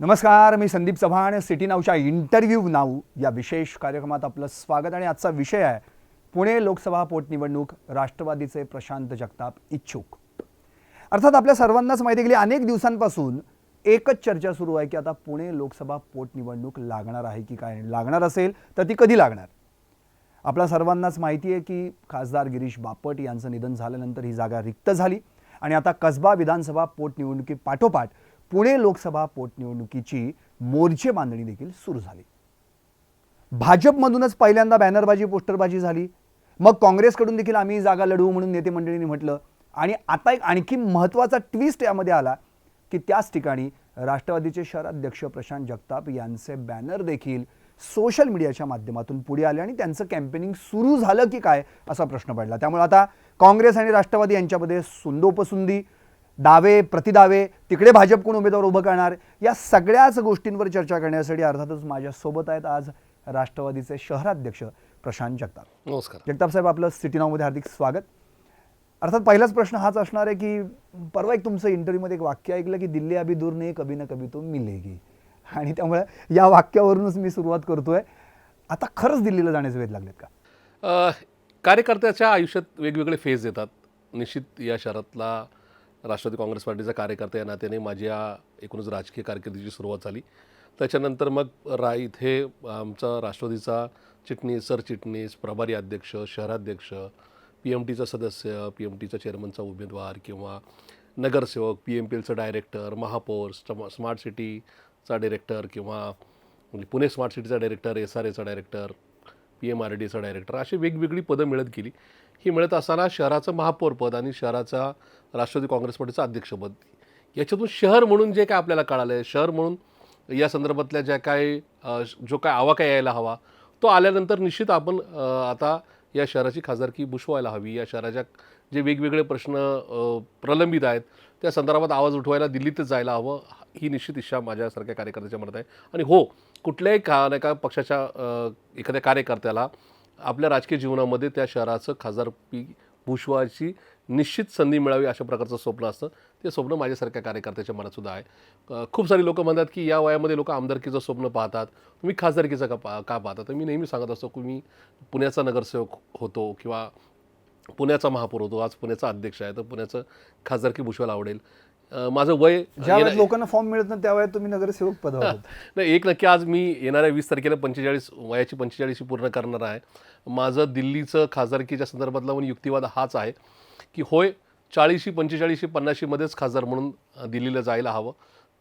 नमस्कार, मी संदीप चव्हाण. सिटी नाऊच्या इंटरव्ह्यू नाऊ या विशेष कार्यक्रमात आपलं स्वागत. आणि आजचा विषय आहे पुणे लोकसभा पोटनिवडणूक. राष्ट्रवादीचे प्रशांत जगताप इच्छुक. अर्थात आपल्या सर्वांनाच माहिती गेली अनेक दिवसांपासून एकच चर्चा सुरू आहे की आता पुणे लोकसभा पोटनिवडणूक लागणार आहे की काय. लागणार असेल तर ती कधी लागणार. आपल्या सर्वांनाच माहिती आहे की खासदार गिरीश बापट यांचं निधन झाल्यानंतर ही जागा रिक्त झाली आणि आता कसबा विधानसभा पोटनिवडणुकी पाठोपाठ पुणे लोकसभा पोटनिवडणुकीची मोर्चे बांधणी देखील सुरू झाली. भाजपमधूनच पहिल्यांदा बॅनरबाजी पोस्टरबाजी झाली. मग काँग्रेसकडून देखील आम्ही जागा लढवू म्हणून नेते मंडळींनी म्हटलं. आणि आता एक आणखी महत्त्वाचा ट्विस्ट यामध्ये आला की त्याच ठिकाणी राष्ट्रवादीचे शहराध्यक्ष प्रशांत जगताप यांचे बॅनर देखील सोशल मीडियाच्या माध्यमातून पुढे आले आणि त्यांचं कॅम्पेनिंग सुरू झालं की काय असा प्रश्न पडला. त्यामुळे आता काँग्रेस आणि राष्ट्रवादी यांच्यामध्ये सुंदोपसुंदी, दावे प्रतिदावे, तिकडे भाजप कोण उमेदवार उभं करणार, या सगळ्याच गोष्टींवर चर्चा करण्यासाठी अर्थातच माझ्यासोबत आहेत आज राष्ट्रवादीचे शहराध्यक्ष प्रशांत जगताप. नमस्कार जगताप साहेब, आपलं सिटी नाऊमध्ये हार्दिक स्वागत. अर्थात पहिलाच प्रश्न हाच असणार आहे की परवा एक तुमचं इंटरव्ह्यूमध्ये एक वाक्य ऐकलं की दिल्ली अभी दूर नाही कभी ना कभी तो मिलेगी. आणि त्यामुळे या वाक्यावरूनच मी सुरुवात करतोय. आता खरंच दिल्लीला जाण्याचे वेध लागलेत का? कार्यकर्त्याच्या आयुष्यात वेगवेगळे फेज येतात. निश्चित या शहरातला राष्ट्रवादी काँग्रेस पार्टीचा कार्यकर्ता या नात्याने माझ्या एकूणच राजकीय कारकिर्दीची सुरुवात झाली. त्याच्यानंतर मग इथे आमचा राष्ट्रवादीचा चिटणीस, सरचिटणीस, प्रभारी अध्यक्ष, शहराध्यक्ष, PMTचा सदस्य, PMTचा चेअरमनचा उमेदवार किंवा नगरसेवक, PMPLचं डायरेक्टर, महापौर, स्मार्ट सिटीचा डायरेक्टर किंवा म्हणजे पुणे स्मार्ट सिटीचा डायरेक्टर, SRAचा डायरेक्टर, PMRDचा डायरेक्टर, अशी वेगवेगळी पदं मिळत गेली. ही मिळत असताना शहराचं महापौरपद आणि शहराचा राष्ट्रवादी काँग्रेस पार्टीचं अध्यक्षपद, याच्यातून शहर म्हणून जे काय आपल्याला कळालं आहे, शहर म्हणून या संदर्भातल्या ज्या काय जो काय आवाका यायला हवा तो आल्यानंतर निश्चित आपण आता या शहराची खासदारकी भूषवायला हवी. या शहराच्या जे वेगवेगळे प्रश्न प्रलंबित आहेत त्या संदर्भात आवाज उठवायला दिल्लीतच जायला हवं, ही निश्चित इच्छा माझ्यासारख्या कार्यकर्त्याच्या मनात आहे. आणि हो, कुठल्याही एका पक्षाच्या एखाद्या कार्यकर्त्याला आपल्या राजकीय जीवनामध्ये त्या शहराचं खासदारकी भूषवायची निश्चित संधी मिळावी अशा प्रकारचं स्वप्न असतं. ते स्वप्न माझ्यासारख्या कार्यकर्त्याच्या मनातसुद्धा आहे. खूप सारी लोकं म्हणतात की या वयामध्ये लोक आमदारकीचं स्वप्न पाहतात, तुम्ही खासदारकीचं का पाहता. तर मी नेहमी सांगत असतो की मी पुण्याचा नगरसेवक होतो किंवा पुण्याचा महापौर होतो, आज पुण्याचा अध्यक्ष आहे, तर पुण्याचं खासदारकी भूषवायला आवडेल. माझं वय ज्यावेळेस लोकांना फॉर्म मिळत नाही त्यावेळेस तुम्ही नगरसेवक पदावर होता. नाही, एक नक्की आज मी येणाऱ्या 20 तारखेला 45 वयाची 45 पूर्ण करणार आहे. माझं दिल्लीचं खासदारकीच्या संदर्भातला पण युक्तिवाद हाच आहे की होय, 40, 45, 50 मध्येच खासदार म्हणून दिल्लीला जायला हवं.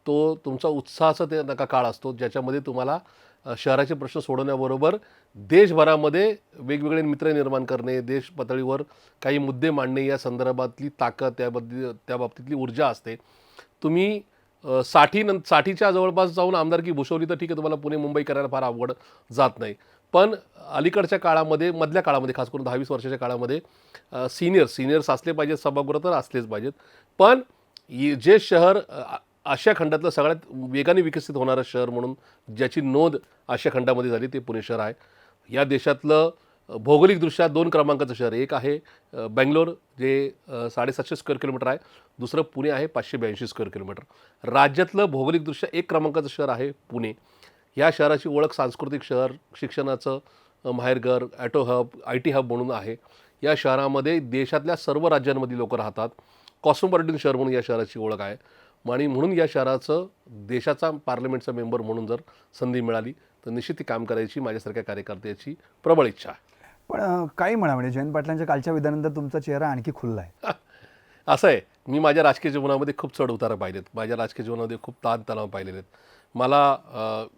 तो तुमचा उत्साहाचा ते नका काळ असतो ज्याच्यामध्ये तुम्हाला शहराचे प्रश्न सोडवण्याबरोबर देशभरामध्ये वेगवेगळे मित्र निर्माण करणे, देश पातळीवर काही मुद्दे मांडणे, या संदर्भातली ताकद, त्या बाबतीतली ऊर्जा असते. तुम्ही 60च्या जवळपास जाऊन आमदारकी भूषवली तर ठीक आहे, तुम्हाला पुणे मुंबई करायला फार अवघड जात नाही. पण अलीकडच्या काळामध्ये, मधल्या काळामध्ये, खास करून 10-20 वर्षाच्या काळामध्ये सिनियर्स असले पाहिजेत, सभागृह तर असलेच पाहिजेत. पण जे शहर आशिया खंडातलं सगळ्यात वेगाने विकसित होणारं शहर म्हणून ज्याची नोंद आशिया खंडामध्ये झाली ते पुणे शहर आहे. या देशातलं भौगोलिकदृष्ट्या 2 क्रमांकाचं शहर, एक आहे बेंगलोर जे 750 स्क्वेअर किलोमीटर आहे, दुसरं पुणे आहे 582 स्क्वेअर किलोमीटर. राज्यातलं भौगोलिकदृष्ट्या 1 क्रमांकाचं शहर आहे पुणे. या शहराची ओळख सांस्कृतिक शहर, शिक्षणाचं माहेरघर, IT हब म्हणून आहे. या शहरामध्ये देशातल्या सर्व राज्यांमधली लोकं राहतात. कॉस्मोपॉलिटन शहर म्हणून या शहराची ओळख आहे. आणि म्हणून या शहराचं देशाचा पार्लमेंटचा मेंबर म्हणून जर संधी मिळाली तर निश्चित ती काम करायची माझ्यासारख्या कार्यकर्त्याची प्रबळ इच्छा आहे. पण काही म्हणा, म्हणजे जयंत पाटलांच्या कालच्या विधानानंतर तुमचा चेहरा आणखी खुलला आहे. असं आहे, मी माझ्या राजकीय जीवनामध्ये खूप चढ उतार पाहिलेत, माझ्या राजकीय जीवनामध्ये खूप ताणतणाव पाहिलेले आहेत.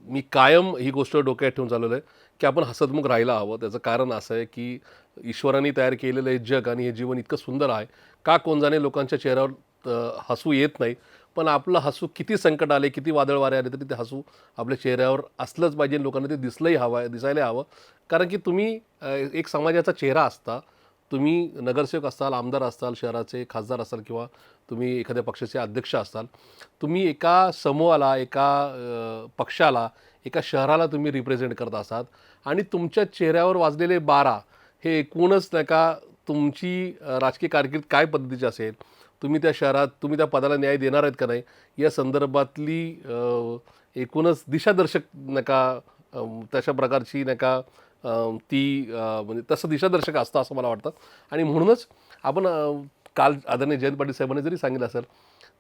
मी कायम ही गोष्ट डोक्यात ठेवून चालवलं आहे की आपण हसतमुख राहायला हवं. त्याचं कारण असं आहे की ईश्वराने तयार केलेलं हे जग आणि हे जीवन इतकं सुंदर आहे का कोण जाणे लोकांच्या चेहऱ्यावर हसू येत नाही. पण आपलं हसू किती संकट आले, किती वादळ वारे आले तरी ते हसू आपल्या चेहऱ्यावर असलंच पाहिजे. लोकांना ते दिसायला हवं. कारण की तुम्ही एक समाजाचा चेहरा असता. तुम्ही नगरसेवक असाल, आमदार असाल, शहराचे खासदार असाल किंवा तुम्ही एखाद्या पक्षाचे अध्यक्ष असाल. तुम्ही एका समूहाला, एका पक्षाला, एका शहराला तुम्ही रिप्रेझेंट करत असाल आणि तुमच्या चेहऱ्यावर वाजलेले 12 हे एकूणच नाही का तुमची राजकीय कारकीर्द काय पद्धतीची असेल, तुम्ही त्या शहरात, तुम्ही त्या पदाला न्याय देणार आहेत का नाही, या संदर्भातली एकूणच दिशादर्शक नका तशा प्रकारची नका ती म्हणजे तसं दिशादर्शक असतं असं मला वाटतं. आणि म्हणूनच आपण काल आदरणीय जयंत पाटील साहेबांनी जरी सांगितलं असेल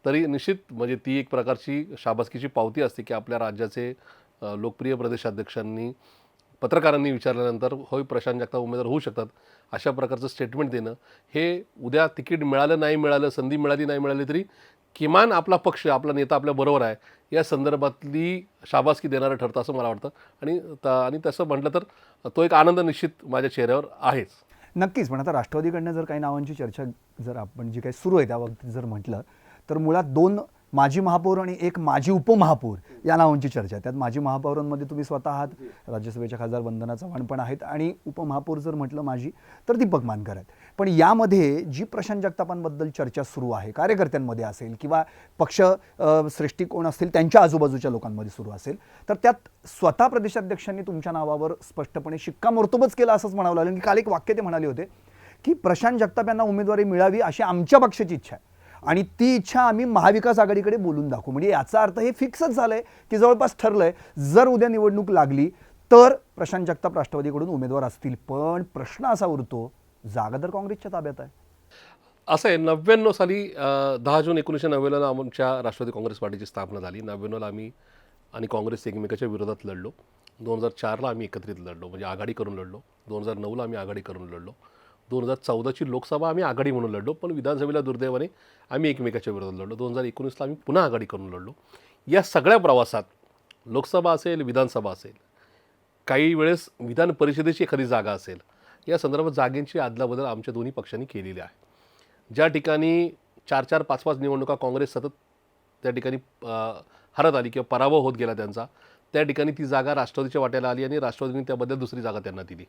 तरी निश्चित म्हणजे ती एक प्रकारची शाबासकीची पावती असते की आपल्या राज्याचे लोकप्रिय प्रदेशाध्यक्षांनी पत्रकारांनी विचारल्यानंतर होय प्रशांत जगताप उमेदवार होऊ शकतात अशा प्रकारचं स्टेटमेंट देणं हे उद्या तिकीट मिळालं नाही मिळालं संधी मिळाली नाही मिळाली तरी किमान आपला पक्ष आपला नेता आपल्या बरोबर आहे या संदर्भातली शाबासकी देणारं ठरतं असं मला वाटतं. आणि तसं म्हटलं तर तो एक आनंद निश्चित माझ्या चेहऱ्यावर आहेच. नक्कीच. पण आता राष्ट्रवादीकडनं जर काही नावांची चर्चा जर आपण जी काही सुरू आहे त्या बाबतीत जर म्हटलं तर मुळात 2 माजी महापौर आणि 1 माजी उपमहापौर या नावांची चर्चा आहे. त्यात माजी महापौरांमध्ये तुम्ही स्वतः आहात, राज्यसभेच्या खासदार वंदना चव्हाण पण आहेत आणि उपमहापौर जर म्हटलं माजी तर दीपक मानकर आहेत. पण यामध्ये जी प्रशांत जगतापांबद्दल चर्चा सुरू आहे कार्यकर्त्यांमध्ये असेल किंवा पक्ष श्रेष्ठी कोण असतील त्यांच्या आजूबाजूच्या लोकांमध्ये सुरू असेल तर त्यात स्वतः प्रदेशाध्यक्षांनी तुमच्या नावावर स्पष्टपणे शिक्कामोर्तबच केलं असंच म्हणावं लागेल. की काल एक वाक्य ते म्हणाले होते की प्रशांत जगताप यांना उमेदवारी मिळावी अशी आमच्या पक्षाची इच्छा आहे आणि ती इच्छा आम्ही महाविकास आघाडीकडे बोलून दाखवू. म्हणजे याचा अर्थ हे फिक्सच झालंय की जवळपास ठरलंय जर उद्या निवडणूक लागली तर प्रशांत जगताप राष्ट्रवादीकडून उमेदवार असतील. पण प्रश्न असा उरतो जागा तर काँग्रेसच्या ताब्यात आहे. असं आहे 99 साली 10 जून 1999ला आमच्या राष्ट्रवादी काँग्रेस पार्टीची स्थापना झाली. 99ला आम्ही आणि काँग्रेस एकमेकाच्या विरोधात लढलो. 2004ला आम्ही एकत्रित लढलो म्हणजे आघाडी करून लढलो. 2009ला आम्ही आघाडी करून लढलो. 2014ची लोकसभा आम्ही आघाडी म्हणून लढलो पण विधानसभेला दुर्दैवाने आम्ही एकमेकाच्या विरोधात लढलो. 2019ला आम्ही पुन्हा आघाडी करून लढलो. या सगळ्या प्रवासात लोकसभा असेल विधानसभा असेल काही वेळेस विधान परिषदेची एखादी जागा असेल या संदर्भात जागेंची अदलाबदल आमच्या दोन्ही पक्षांनी केलेली आहे. ज्या ठिकाणी 4-4, 5-5 निवडणुका काँग्रेस सतत त्या ठिकाणी हरत आली किंवा पराभव होत गेला त्यांचा त्या ठिकाणी ती जागा राष्ट्रवादीच्या वाट्याला आली आणि राष्ट्रवादीने त्याबद्दल दुसरी जागा त्यांना दिली.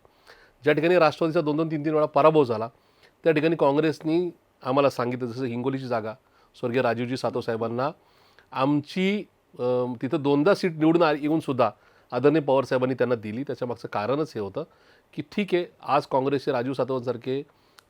ज्या ठिकाणी राष्ट्रवादीचा 2-2, 3-3 वेळा पराभव झाला त्या ठिकाणी काँग्रेसनी आम्हाला सांगितलं जसं हिंगोलीची जागा स्वर्गीय राजीवजी सातव साहेबांना आमची तिथं 2दा सीट निवडून येऊनसुद्धा आदरणीय पवारसाहेबांनी त्यांना दिली. त्याच्यामागचं कारणच हे होतं की ठीक आहे आज काँग्रेसचे राजीव सातवांसारखे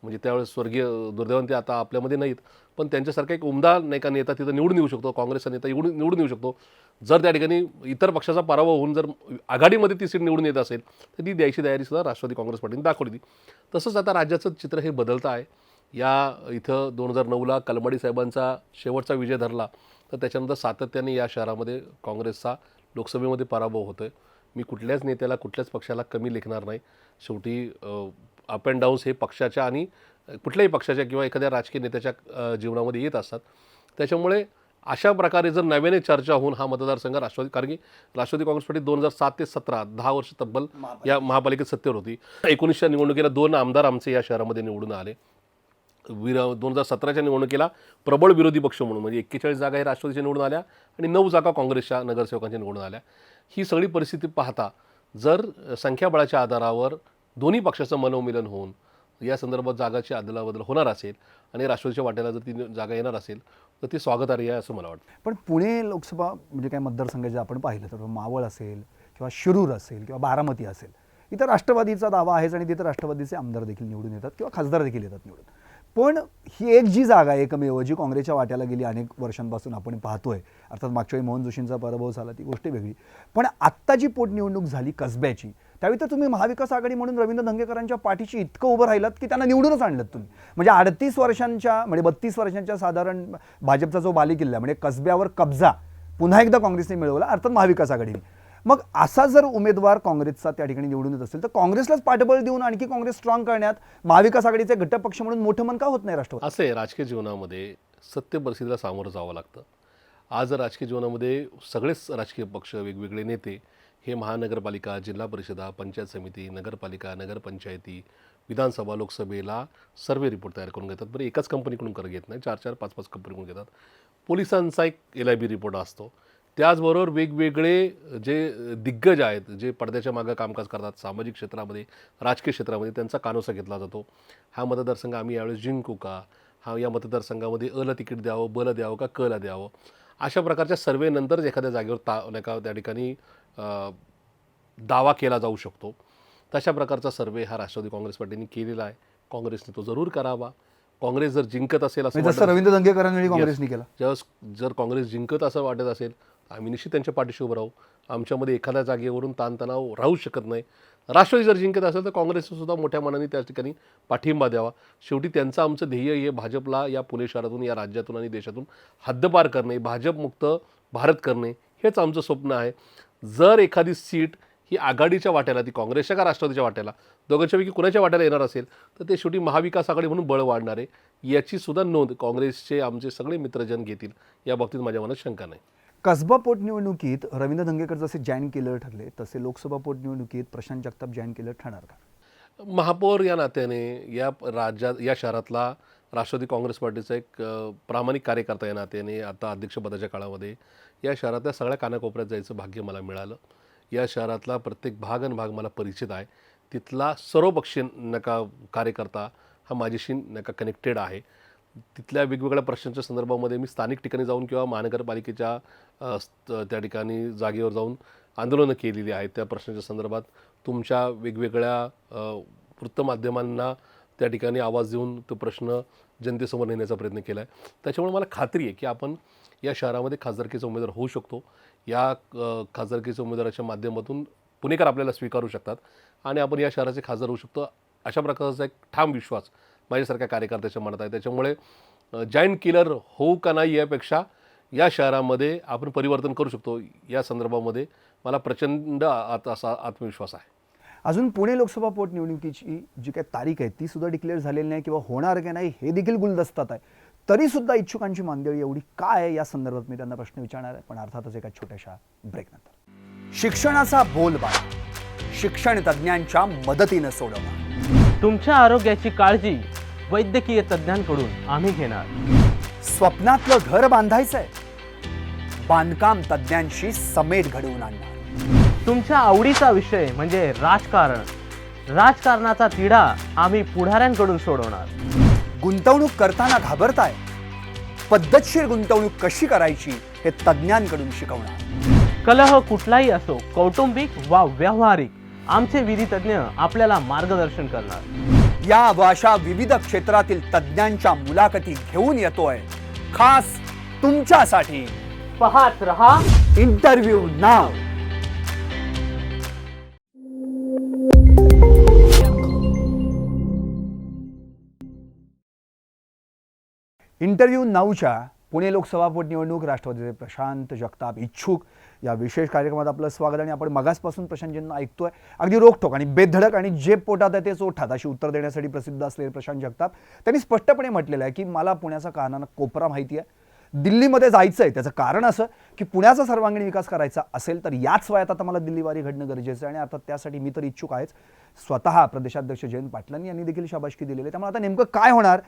म्हणजे त्यावेळेस स्वर्गीय दुर्दैवाने ते आता आपल्यामध्ये नाहीत पण त्यांच्यासारखा एक उमदा नाही का नेता तिथं निवडून येऊ शकतो काँग्रेसचा नेता निवडून येऊ शकतो. जर त्या ठिकाणी इतर पक्षाचा पराभव होऊन जर आघाडीमध्ये ती सीट निवडून येत असेल तर ती द्यायची तयारीसुद्धा राष्ट्रवादी काँग्रेस पार्टीने दाखवली होती. तसंच आता राज्याचं चित्र हे बदलतं आहे. या इथं 2009ला कलमाडी साहेबांचा शेवटचा विजय धरला तर त्याच्यानंतर सातत्याने या शहरामध्ये काँग्रेसचा लोकसभेमध्ये पराभव होतो आहे. मी कुठल्याच नेत्याला कुठल्याच पक्षाला कमी लेखणार नाही. शेवटी अप अँड डाऊन्स हे पक्षाच्या आणि कुठल्याही पक्षाच्या किंवा एखाद्या राजकीय नेत्याच्या जीवनामध्ये येत असतात. त्याच्यामुळे अशा प्रकारे जर नव्याने चर्चा होऊन हा मतदारसंघ राष्ट्रवादी कारण की राष्ट्रवादी काँग्रेस पार्टी 2007 ते 17 10 वर्ष तब्बल या महापालिकेत सत्तेवर होती. 19च्या निवडणुकीला 2 आमदार आमचे या शहरामध्ये निवडून आले. 2017च्या निवडणुकीला प्रबळ विरोधी पक्ष म्हणून म्हणजे 41 जागा हे राष्ट्रवादीच्या निवडून आल्या आणि 9 जागा काँग्रेसच्या नगरसेवकांच्या निवडून आल्या. ही सगळी परिस्थिती पाहता जर संख्याबळाच्या आधारावर दोन्ही पक्षाचं मनोमिलन होऊन या संदर्भात जागाची अदलाबदल होणार असेल आणि राष्ट्रवादीच्या वाट्याला जर ती जागा येणार असेल तर ती स्वागतार्ह आहे असं मला वाटतं. पण पुणे लोकसभा म्हणजे काय मतदारसंघ जे आपण पाहिलं तर मावळ असेल किंवा शिरूर असेल किंवा बारामती असेल इथं राष्ट्रवादीचा दावा आहेच आणि तिथं राष्ट्रवादीचे आमदार देखील निवडून येतात किंवा खासदार देखील येतात निवडून. पण ही एक जी जागा आहे एकमेव जी काँग्रेसच्या वाट्याला गेली अनेक वर्षांपासून आपण पाहतोय अर्थात मागच्या वेळी मोहन जोशींचा पराभव झाला ती गोष्ट वेगळी. पण आत्ता जी पोटनिवडणूक झाली कसब्याची त्यावेळी तर तुम्ही महाविकास आघाडी म्हणून रवींद्र धंगेकरांच्या पाठीशी इतकं उभं राहिलात की त्यांना निवडूनच आणलं तुम्ही. म्हणजे 38 वर्षांच्या म्हणजे 32 वर्षांच्या साधारण भाजपचा जो बालेकिल्ला म्हणजे कसब्यावर कब्जा पुन्हा एकदा काँग्रेसने मिळवला अर्थात महाविकास आघाडीने. मग असा जर उमेदवार काँग्रेसचा त्या ठिकाणी निवडून येत असेल तर काँग्रेसलाच पाठबळ देऊन आणखी काँग्रेस स्ट्रॉंग करण्यात महाविकास आघाडीचे घटक पक्ष म्हणून मोठं मन का होत नाही राष्ट्रवादी? असं आहे राजकीय जीवनामध्ये सत्य परिस्थितीला सामोरं जावं लागतं. आज राजकीय जीवनामध्ये सगळेच राजकीय पक्ष वेगवेगळे नेते हे महानगरपालिका जिल्हा परिषदा पंचायत समिती नगरपालिका नगरपंचायती विधानसभा लोकसभेला सर्वे रिपोर्ट तयार करून घेतात. बरं एकाच कंपनीकडून घेत नाही 4-4 5-5 कंपनीकडून घेतात. पोलिसांचा एक LIB रिपोर्ट असतो. त्याचबरोबर वेगवेगळे जे दिग्गज आहेत जे पडद्याच्या मागं कामकाज करतात सामाजिक क्षेत्रामध्ये राजकीय क्षेत्रामध्ये त्यांचा कानोसा घेतला जातो. हा मतदारसंघ आम्ही यावेळेस जिंकू का हा या मतदारसंघामध्ये अला तिकीट द्यावं बला द्यावं का कला द्यावं अशा प्रकारच्या सर्वेनंतरच एखाद्या जागेवर नाही का त्या ठिकाणी दावा केला जाऊ शकतो. तशा प्रकारचा सर्वे हा राष्ट्रवादी काँग्रेस पार्टीने केलेला आहे. काँग्रेसने तो जरूर करावा. काँग्रेस जर जिंकत असेल असं जसं रवींद्र धंगेकरांनी काँग्रेसने केला जर काँग्रेस जिंकत असं वाटत असेल आम्ही निश्चित त्यांच्या पाठीशी उभं राहू. आमच्यामध्ये एखाद्या जागेवरून ताणतणाव राहू शकत नाही. राष्ट्रवादी जर जिंकत असेल तर काँग्रेससुद्धा मोठ्या मनाने त्या ठिकाणी पाठिंबा द्यावा. शेवटी त्यांचं आमचं ध्येय हे भाजपला या पुणे शहरातून, या राज्यातून आणि देशातून हद्दपार करणे, भाजपमुक्त भारत करणे हेच आमचं स्वप्न आहे. जर एखादी सीट ही आघाडीच्या वाट्याला, ती काँग्रेसच्या का राष्ट्रवादीच्या वाट्याला, दोघांच्यापैकी कुणाच्या वाट्याला येणार असेल तर ते शेवटी महाविकास आघाडी म्हणून बळ वाढणार आहे. याची सुद्धा नोंद काँग्रेसचे आमचे सगळे मित्रजन घेतील, या बाबतीत माझ्या मनात शंका नाही. कसबा पोटनिवडणुकीत रवींद्र धंगेकर जसे जॉईन किलर ठरले तसे लोकसभा पोटनिवडणुकीत प्रशांत जगताप जॉईन किलर ठरणार का? महापौर या नात्याने या राज्यात, या शहरातला राष्ट्रवादी काँग्रेस पार्टीचा एक प्रामाणिक कार्यकर्ता या नात्याने आता अध्यक्षपदाच्या काळामध्ये या शहरातल्या सगळ्या कानाकोपऱ्यात जायचं भाग्य मला मिळालं. या शहरातला प्रत्येक भाग आणि भाग मला परिचित आहे. तिथला सर्वपक्षीय नका कार्यकर्ता हा माझ्याशी नका कनेक्टेड आहे. तिथल्या वेगवेगळ्या प्रश्नांच्या संदर्भामध्ये मी स्थानिक ठिकाणी जाऊन किंवा महानगरपालिकेच्या त्या ठिकाणी जागेवर जाऊन आंदोलनं केलेली आहेत. त्या प्रश्नाच्या संदर्भात तुमच्या वेगवेगळ्या वृत्तमाध्यमांना त्या ठिकाणी आवाज देऊन तो प्रश्न जनतेसमोर नेण्याचा प्रयत्न केला आहे. त्याच्यामुळे मला खात्री आहे की आपण या शहरामध्ये खासदारकीचा उमेदवार होऊ शकतो. या खासदारकीच्या उमेदवाराच्या माध्यमातून पुणेकर आपल्याला स्वीकारू शकतात आणि आपण या शहराचे खासदार होऊ शकतो, अशा प्रकारचा एक ठाम विश्वास माझ्यासारख्या कार्यकर्त्याच्या मनात आहे. त्याच्यामुळे जॉईंट किलर होऊ का नाही यापेक्षा या शहरामध्ये आपण परिवर्तन करू शकतो, या संदर्भामध्ये मला प्रचंड असा आत्मविश्वास आहे. अजून पुणे लोकसभा पोटनिवडणुकीची जी काही तारीख आहे ती सुद्धा डिक्लेअर झालेली नाही किंवा होणार की नाही हे देखील गुलदस्तात आहे. तरीसुद्धा इच्छुकांची मांदियाळी एवढी काय आहे या संदर्भात मी त्यांना प्रश्न विचारणार आहे, पण अर्थातच एका छोट्याशा ब्रेकनंतर. शिक्षणाचा बोलबाला शिक्षण तज्ज्ञांच्या मदतीनं सोडवणार. तुमच्या आरोग्याची काळजी वैद्यकीय तज्ज्ञांकडून आम्ही घेणार. स्वप्नातलं घर बांधायचंय, बांधकाम तज्ज्ञांशी समेट घडवून आणणार. तुमच्या आवडीचा विषय म्हणजे राजकारण, राजकारणाचा तिढा आम्ही पुढाऱ्यांकडून सोडवणार. गुंतवणूक करताना घाबरताय, पद्धतशीर गुंतवणूक कशी करायची हे तज्ज्ञांकडून शिकवणार. कलह कुठलाही असो, कौटुंबिक वा व्यावहारिक, आमचे विधी तज्ज्ञ आपल्याला मार्गदर्शन करणार. या व अशा विविध क्षेत्रातील तज्ज्ञांच्या मुलाखती घेऊन येतोय खास तुमच्यासाठी. पाहत रहा इंटरव्ह्यू नाव. इंटरव्ह्यू नाऊच्या पुणे लोकसभा पोटनिवडणूक राष्ट्रवादीचे प्रशांत जगताप इच्छुक या विशेष कार्यक्रमात आपलं स्वागत. आणि आपण मगासपासून प्रशांतजींना ऐकतोय अगदी रोखठोक आणि बेधडक आणि जे पोटात आहे तेच ओठात अशी उत्तर देण्यासाठी प्रसिद्ध असलेले प्रशांत जगताप त्यांनी स्पष्टपणे म्हटलेलं आहे की मला पुण्याचा कानानं कोपरा माहिती आहे, दिल्लीमध्ये जायचं आहे. त्याचं कारण असं की पुण्याचा सर्वांगीण विकास करायचा असेल तर याच वयात आता मला दिल्लीवारी घडणं गरजेचं आहे आणि अर्थात त्यासाठी मी तर इच्छुक आहेच. स्वतः प्रदेशाध्यक्ष जयंत पाटलांनी यांनी देखील शाबासकी दिलेली आहे. त्यामुळे आता नेमकं काय होणार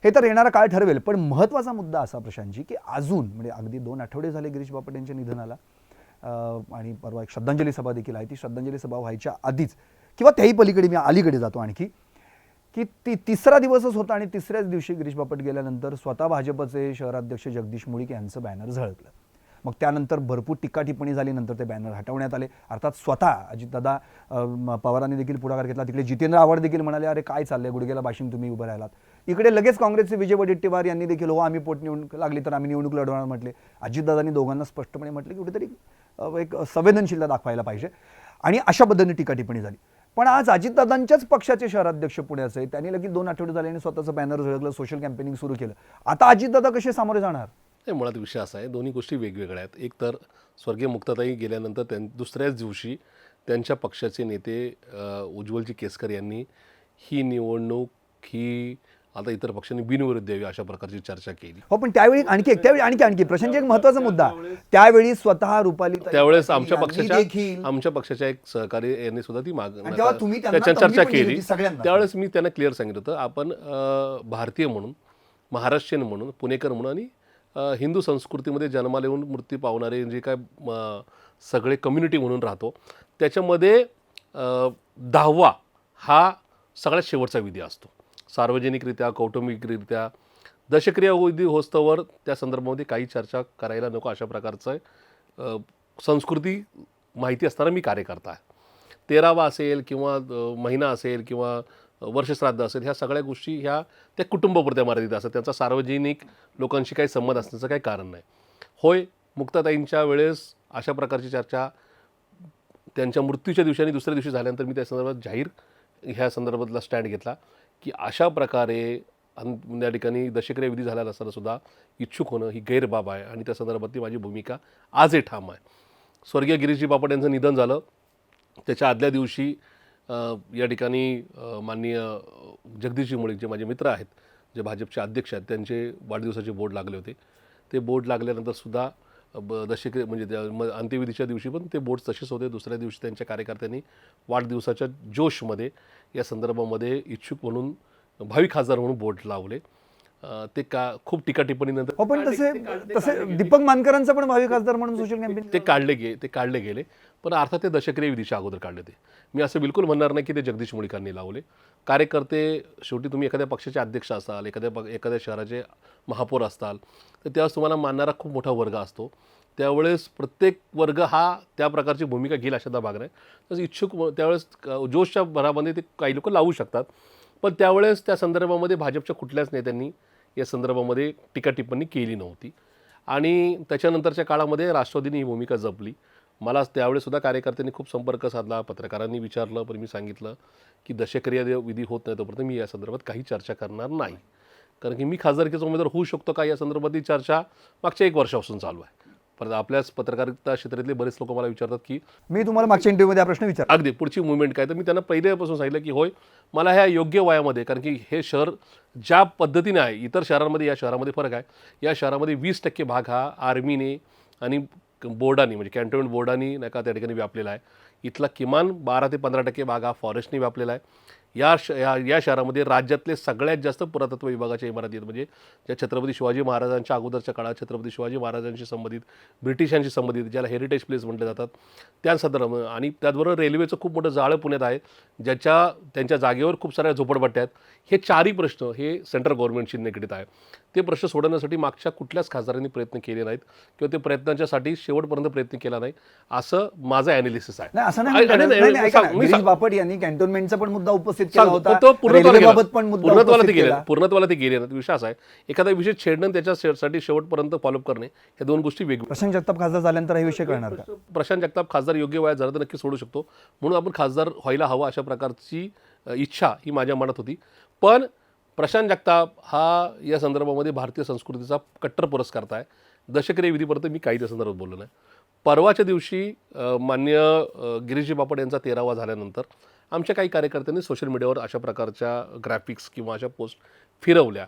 हे तर येणारा काळ ठरवेल. पण महत्त्वाचा मुद्दा असा प्रशांतजी की अजून म्हणजे अगदी 2 आठवडे झाले गिरीश बापट यांच्या निधनाला आणि परवा एक श्रद्धांजली सभा देखील आहे. ती श्रद्धांजली सभा व्हायच्या आधीच किंवा त्याही पलीकडे मी अलीकडे जातो आणखी की तिसरा दिवसच होता आणि तिसऱ्याच दिवशी गिरीश बापट गेल्यानंतर स्वतः भाजपचे शहराध्यक्ष जगदीश मुळीक यांचं बॅनर झळकलं. मग त्यानंतर भरपूर टीका टिप्पणी झाली, नंतर ते बॅनर हटवण्यात आले. अर्थात स्वतः अजितदादा पवारांनी देखील पुढाकार घेतला. तिकडे जितेंद्र आव्हाड देखील म्हणाले अरे काय चाललंय, गुडघ्याला बाशिंग तुम्ही उभं राहिलात. इकडे लगेच काँग्रेसचे विजय वडेट्टीवार यांनी देखील हो आम्ही पोटनिवडणूक लागली तर आम्ही निवडणूक लढवणार म्हटले. अजितदादांनी दोघांना स्पष्टपणे म्हटले की कुठेतरी एक संवेदनशीलता दाखवायला पाहिजे आणि अशा पद्धतीने टीका टिप्पणी झाली. पण आज अजितदादांच्याच पक्षाचे शहराध्यक्ष पुण्याचे त्यांनी लगेच 2 आठवडे झाले आणि स्वतःचं बॅनर झळकलं, सोशल कॅम्पेनिंग सुरू केलं. आता अजितदादा कसे सामोरे जाणार? नाही, मुळात विषय असा आहे, दोन्ही गोष्टी वेगवेगळ्या आहेत. एक तर स्वर्गीय मुक्ताताई गेल्यानंतर दुसऱ्याच दिवशी त्यांच्या पक्षाचे नेते उज्ज्वलजी केसकर यांनी ही निवडणूक ही आता इतर पक्षांनी बिनविरोध द्यावी अशा प्रकारची चर्चा केली. हो, पण त्यावेळी आणखी प्रशांत एक महत्त्वाचा मुद्दा, त्यावेळी स्वतः रुपाली त्यावेळेस आमच्या पक्षाच्या एक सहकारी यांनी सुद्धा ती चर्चा केली. त्यावेळेस मी त्यांना क्लिअर सांगितलं होतं आपण भारतीय म्हणून, महाराष्ट्रीयन म्हणून, पुणेकर म्हणून आणि हिंदू संस्कृतीमध्ये जन्माला येऊन मृत्यू पावणारे जे काय सगळे कम्युनिटी म्हणून राहतो त्याच्यामध्ये 10वा हा सगळ्यात शेवटचा विधी असतो. सार्वजनिकरित्या, कौटुंबिकरित्या दशक्रिया विधी होस्तवर त्या संदर्भामध्ये काही चर्चा करायला नको अशा प्रकारचं संस्कृती माहिती असताना मी कार्यकर्ता आहे. 13वा असेल किंवा महिना असेल किंवा वर्षश्राद्ध असेल, ह्या सगळ्या गोष्टी ह्या त्या कुटुंबापुरत्या मर्यादित असतात. त्यांचा सार्वजनिक लोकांशी काही संबंध असण्याचं काही कारण नाही. होय, मुक्ताताईंच्या वेळेस अशा प्रकारची चर्चा त्यांच्या मृत्यूच्या दिवशी आणि दुसऱ्या दिवशी झाल्यानंतर मी त्या संदर्भात जाहीर ह्या संदर्भातला स्टँड घेतला की अशा प्रकारे त्या ठिकाणी दशक्रिया विधी झाला असताना सुद्धा इच्छुक होणं ही गैरबाब आहे आणि त्या संदर्भातली माझी भूमिका आजही ठाम आहे. स्वर्गीय गिरीशजी बापट यांचं निधन झालं त्याच्या आदल्या दिवशी या ठिकाणी माननीय जगदीशजी मुळीक जे माझे मित्र आहेत, जे भाजपचे अध्यक्ष आहेत, त्यांचे वाढदिवसाचे बोर्ड लागले होते. ते बोर्ड लागल्यानंतर सुद्धा दशक्रिया म्हणजे अंत्यविधीच्या दिवशी पण ते बोर्ड तसेच होते. दुसऱ्या दिवशी त्यांच्या कार्यकर्त्यांनी वाढदिवसाच्या जोशमध्ये या संदर्भामध्ये इच्छुक म्हणून भावी खासदार म्हणून बोर्ड लावले. ते खूप टीका टिप्पणीनंतर हो, पण तसे दीपक मानकरांचा पण भावी खासदार म्हणून सोशल कॅम्पेन ते काढले गेले. पण अर्थात ते दशक्रिया विधीच्या अगोदर काढले. ते मी असं बिलकुल म्हणणार नाही की ते जगदीश मुळीकांनी लावले. कार्यकर्ते शेवटी तुम्ही एखाद्या पक्षाचे अध्यक्ष असाल, एखाद्या शहराचे महापौर असताल, तर त्यावेळेस तुम्हाला मानणारा खूप मोठा वर्ग असतो. त्यावेळेस प्रत्येक वर्ग हा त्या प्रकारची भूमिका घेईल अशा भाग नाही. तसं इच्छुक त्यावेळेस जोशच्या भरामध्ये ते काही लोक लावू शकतात. पण त्यावेळेस त्या संदर्भामध्ये भाजपच्या कुठल्याच नेत्यांनी या संदर्भामध्ये टीका टिप्पणी केली नव्हती. आणि त्याच्यानंतरच्या काळामध्ये राष्ट्रवादीने ही भूमिका जपली. मला त्यावेळेस सुद्धा कार्यकर्त्यांनी खूप संपर्क साधला, पत्रकारांनी विचारलं, पण मी सांगितलं की दशक्रिया विधी होत नाही तोपर्यंत मी या संदर्भात काही चर्चा करणार नाही. कारण की मी खासदारकीचा उमेदवार होऊ शकतो का या संदर्भातली चर्चा मागच्या 1 वर्षापासून चालू आहे. परत आपल्याच पत्रकारिता क्षेत्रातले बरेच लोक मला विचारतात की मी तुम्हाला मागच्या इंटरव्ह्यूमध्ये हा प्रश्न विचारला. अगदी पुढची मुवमेंट काय, तर मी त्यांना पहिल्यापासून सांगितलं की होय, मला ह्या योग्य वयामध्ये, कारण की हे शहर ज्या पद्धतीने आहे, इतर शहरांमध्ये या शहरामध्ये फरक आहे. या शहरामध्ये 20% भाग हा आर्मीने आणि बोर्डाने म्हणजे कॅन्टोन्मेंट बोर्डाने नाही का त्या ठिकाणी व्यापलेला आहे. इथला किमान 12 ते 15% भाग हा फॉरेस्टने व्यापलेला आहे. या शहरामध्ये राज्यातले सगळ्यात जास्त पुरातत्व विभागाच्या इमारती आहेत. म्हणजे ज्या छत्रपती शिवाजी महाराजांच्या अगोदरच्या काळात छत्रपती शिवाजी महाराजांशी संबंधित, ब्रिटिशांशी संबंधित, ज्याला हेरिटेज प्लेस म्हटले जातात, त्या संदर्भात. आणि त्याचबरोबर रेल्वेचं खूप मोठं जाळं पुण्यात आहे, त्यांच्या जागेवर खूप साऱ्या झोपडपट्ट्या आहेत. हे चारही प्रश्न हे सेंट्रल गव्हर्नमेंटशी निगडीत आहे. ते प्रश्न सोडवण्यासाठी मागच्या कुठल्याच खासदारांनी प्रयत्न केले नाहीत किंवा ते प्रयत्नांच्यासाठी शेवटपर्यंत प्रयत्न केला नाही, असं माझं ॲनालिसिस आहे. नाही, असं नाही. ऐका ना, गिरीश बापट यांनी कॅन्टोन्मेंटचा पण मुद्दा उपस्थित केला होता. रेल्वेबाबत पण मुद्दा उपस्थित केला. पूर्णत्वाला ते गेले नाही. विषय असा आहे, एखादा विषय छेडणं त्याच्यासाठी शेवटपर्यंत फॉलोअप करणे, या दोन गोष्टी वेगवेगळ्या. प्रशांत जगताप खासदार झाल्यानंतर हे विषय कळणार का? प्रशांत जगताप खासदार योग्य वयात झाला तर नक्की सोडू शकतो, म्हणून आपण खासदार व्हायला हवा अशा प्रकारची इच्छा ही माझ्या मनात होती. पण प्रशांत जगताप हा या संदर्भामध्ये भारतीय संस्कृतीचा कट्टर पुरस्कारता आहे. दशक्रिया विधीपर्यंत मी काही त्या संदर्भात बोललो नाही. परवाच्या दिवशी माननीय गिरीशजी बापट यांचा 13वा झाल्यानंतर आमच्या काही कार्यकर्त्यांनी सोशल मीडियावर अशा प्रकारच्या ग्राफिक्स किंवा अशा पोस्ट फिरवल्या.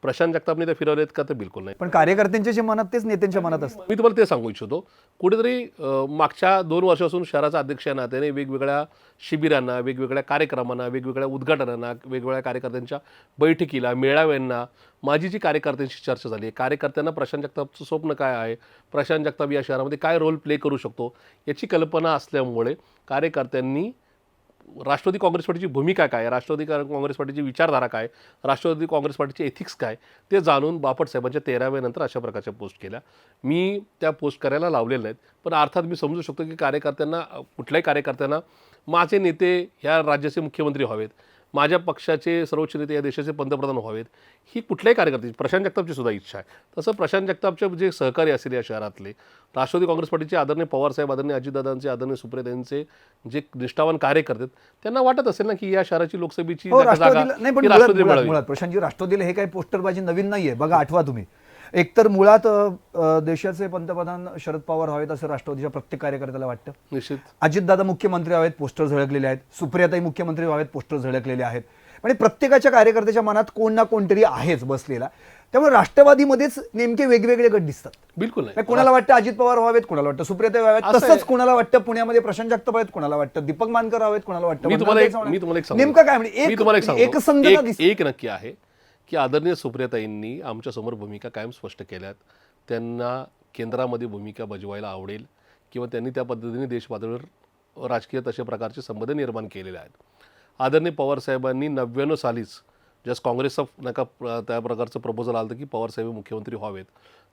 प्रशांत जगतापने त्या फिरवलेत का? तर बिलकुल नाही. पण कार्यकर्त्यांच्या जे मनात तेच नेत्यांच्या मनात असतं. मी तुम्हाला ते सांगू इच्छितो, कुठेतरी मागच्या 2 वर्षापासून शहराचा अध्यक्ष या नात्याने वेगवेगळ्या शिबिरांना, वेगवेगळ्या कार्यक्रमांना, वेगवेगळ्या उद्घाटनांना, वेगवेगळ्या कार्यकर्त्यांच्या बैठकीला, मेळाव्यांना माझी जी कार्यकर्त्यांशी चर्चा झाली. कार्यकर्त्यांना प्रशांत जगतापचं स्वप्न काय आहे, प्रशांत जगताप या शहरामध्ये काय रोल प्ले करू शकतो याची कल्पना असल्यामुळे कार्यकर्त्यांनी राष्ट्रवादी काँग्रेस पार्टीची भूमिका काय, राष्ट्रवादी काँग्रेस पार्टीची विचारधारा काय, राष्ट्रवादी काँग्रेस पार्टीचे एथिक्स काय, ते जाणून बापट साहेबांच्या 13व्या नंतर अशा प्रकारच्या पोस्ट केल्या. मी त्या पोस्ट करायला लावलेल्या नाहीत. पण अर्थात मी समजू शकतो की कुठल्याही कार्यकर्त्यांना माझे नेते ह्या राज्याचे मुख्यमंत्री व्हावेत, माझ्या पक्षाचे सर्वोच्च नेते या देशाचे पंतप्रधान व्हावेत, ही कुठल्याही कार्यकर्त्याची, प्रशांत जगतापची सुद्धा इच्छा आहे. तसं प्रशांत जगतापचे जे सहकारी असतील या शहरातले, राष्ट्रवादी काँग्रेस पार्टीचे आदरणीय पवारसाहेब, आदरणीय अजितदादांचे, आदरणीय सुप्रियाताईंचे जे निष्ठावान कार्यकर्ते, त्यांना वाटत असेल ना की या शहराची लोकसभेची जागा राष्ट्रवादी मिळावी. मुळात प्रशांतजी, राष्ट्रवादीला हे काही पोस्टरबाजी नवीन नाहीये. बघा, आठवा तुम्ही, एकतर मुळात देशाचे पंतप्रधान शरद पवार व्हावेत असं राष्ट्रवादीच्या प्रत्येक कार्यकर्त्याला वाटतं. निश्चित. अजितदादा मुख्यमंत्री व्हावेत, पोस्टर झळकलेले आहेत. सुप्रियाताई मुख्यमंत्री व्हावेत, पोस्टर झळकलेले आहेत. म्हणजे प्रत्येकाच्या कार्यकर्त्याच्या मनात कोण ना कोणतरी आहेच बसलेला. त्यामुळे राष्ट्रवादीमध्येच नेमके वेगवेगळे गट दिसतात. बिलकुल नाही. कोणाला वाटतं अजित पवार व्हावेत, कोणाला वाटतं सुप्रियाताई व्हावेत, तसंच कोणाला वाटतं पुण्यामध्ये प्रशांत जगताप आहेत, कोणाला वाटतं दीपक मानकर व्हावेत, कोणाला वाटतं. मी तुम्हाला एक नेमकं काय म्हणजे एक नक्की आहे की आदरणीय सुप्रियाताईंनी आमच्यासमोर भूमिका कायम स्पष्ट केल्यात. त्यांना केंद्रामध्ये भूमिका बजवायला आवडेल किंवा त्यांनी त्या पद्धतीने देश पातळीवर राजकीय तशा प्रकारचे संबंध निर्माण केलेले आहेत. आदरणीय पवारसाहेबांनी 99 सालीच ज्यास काँग्रेसचा नका त्या प्रकारचं प्रपोजल आलं की पवारसाहेब मुख्यमंत्री व्हावेत,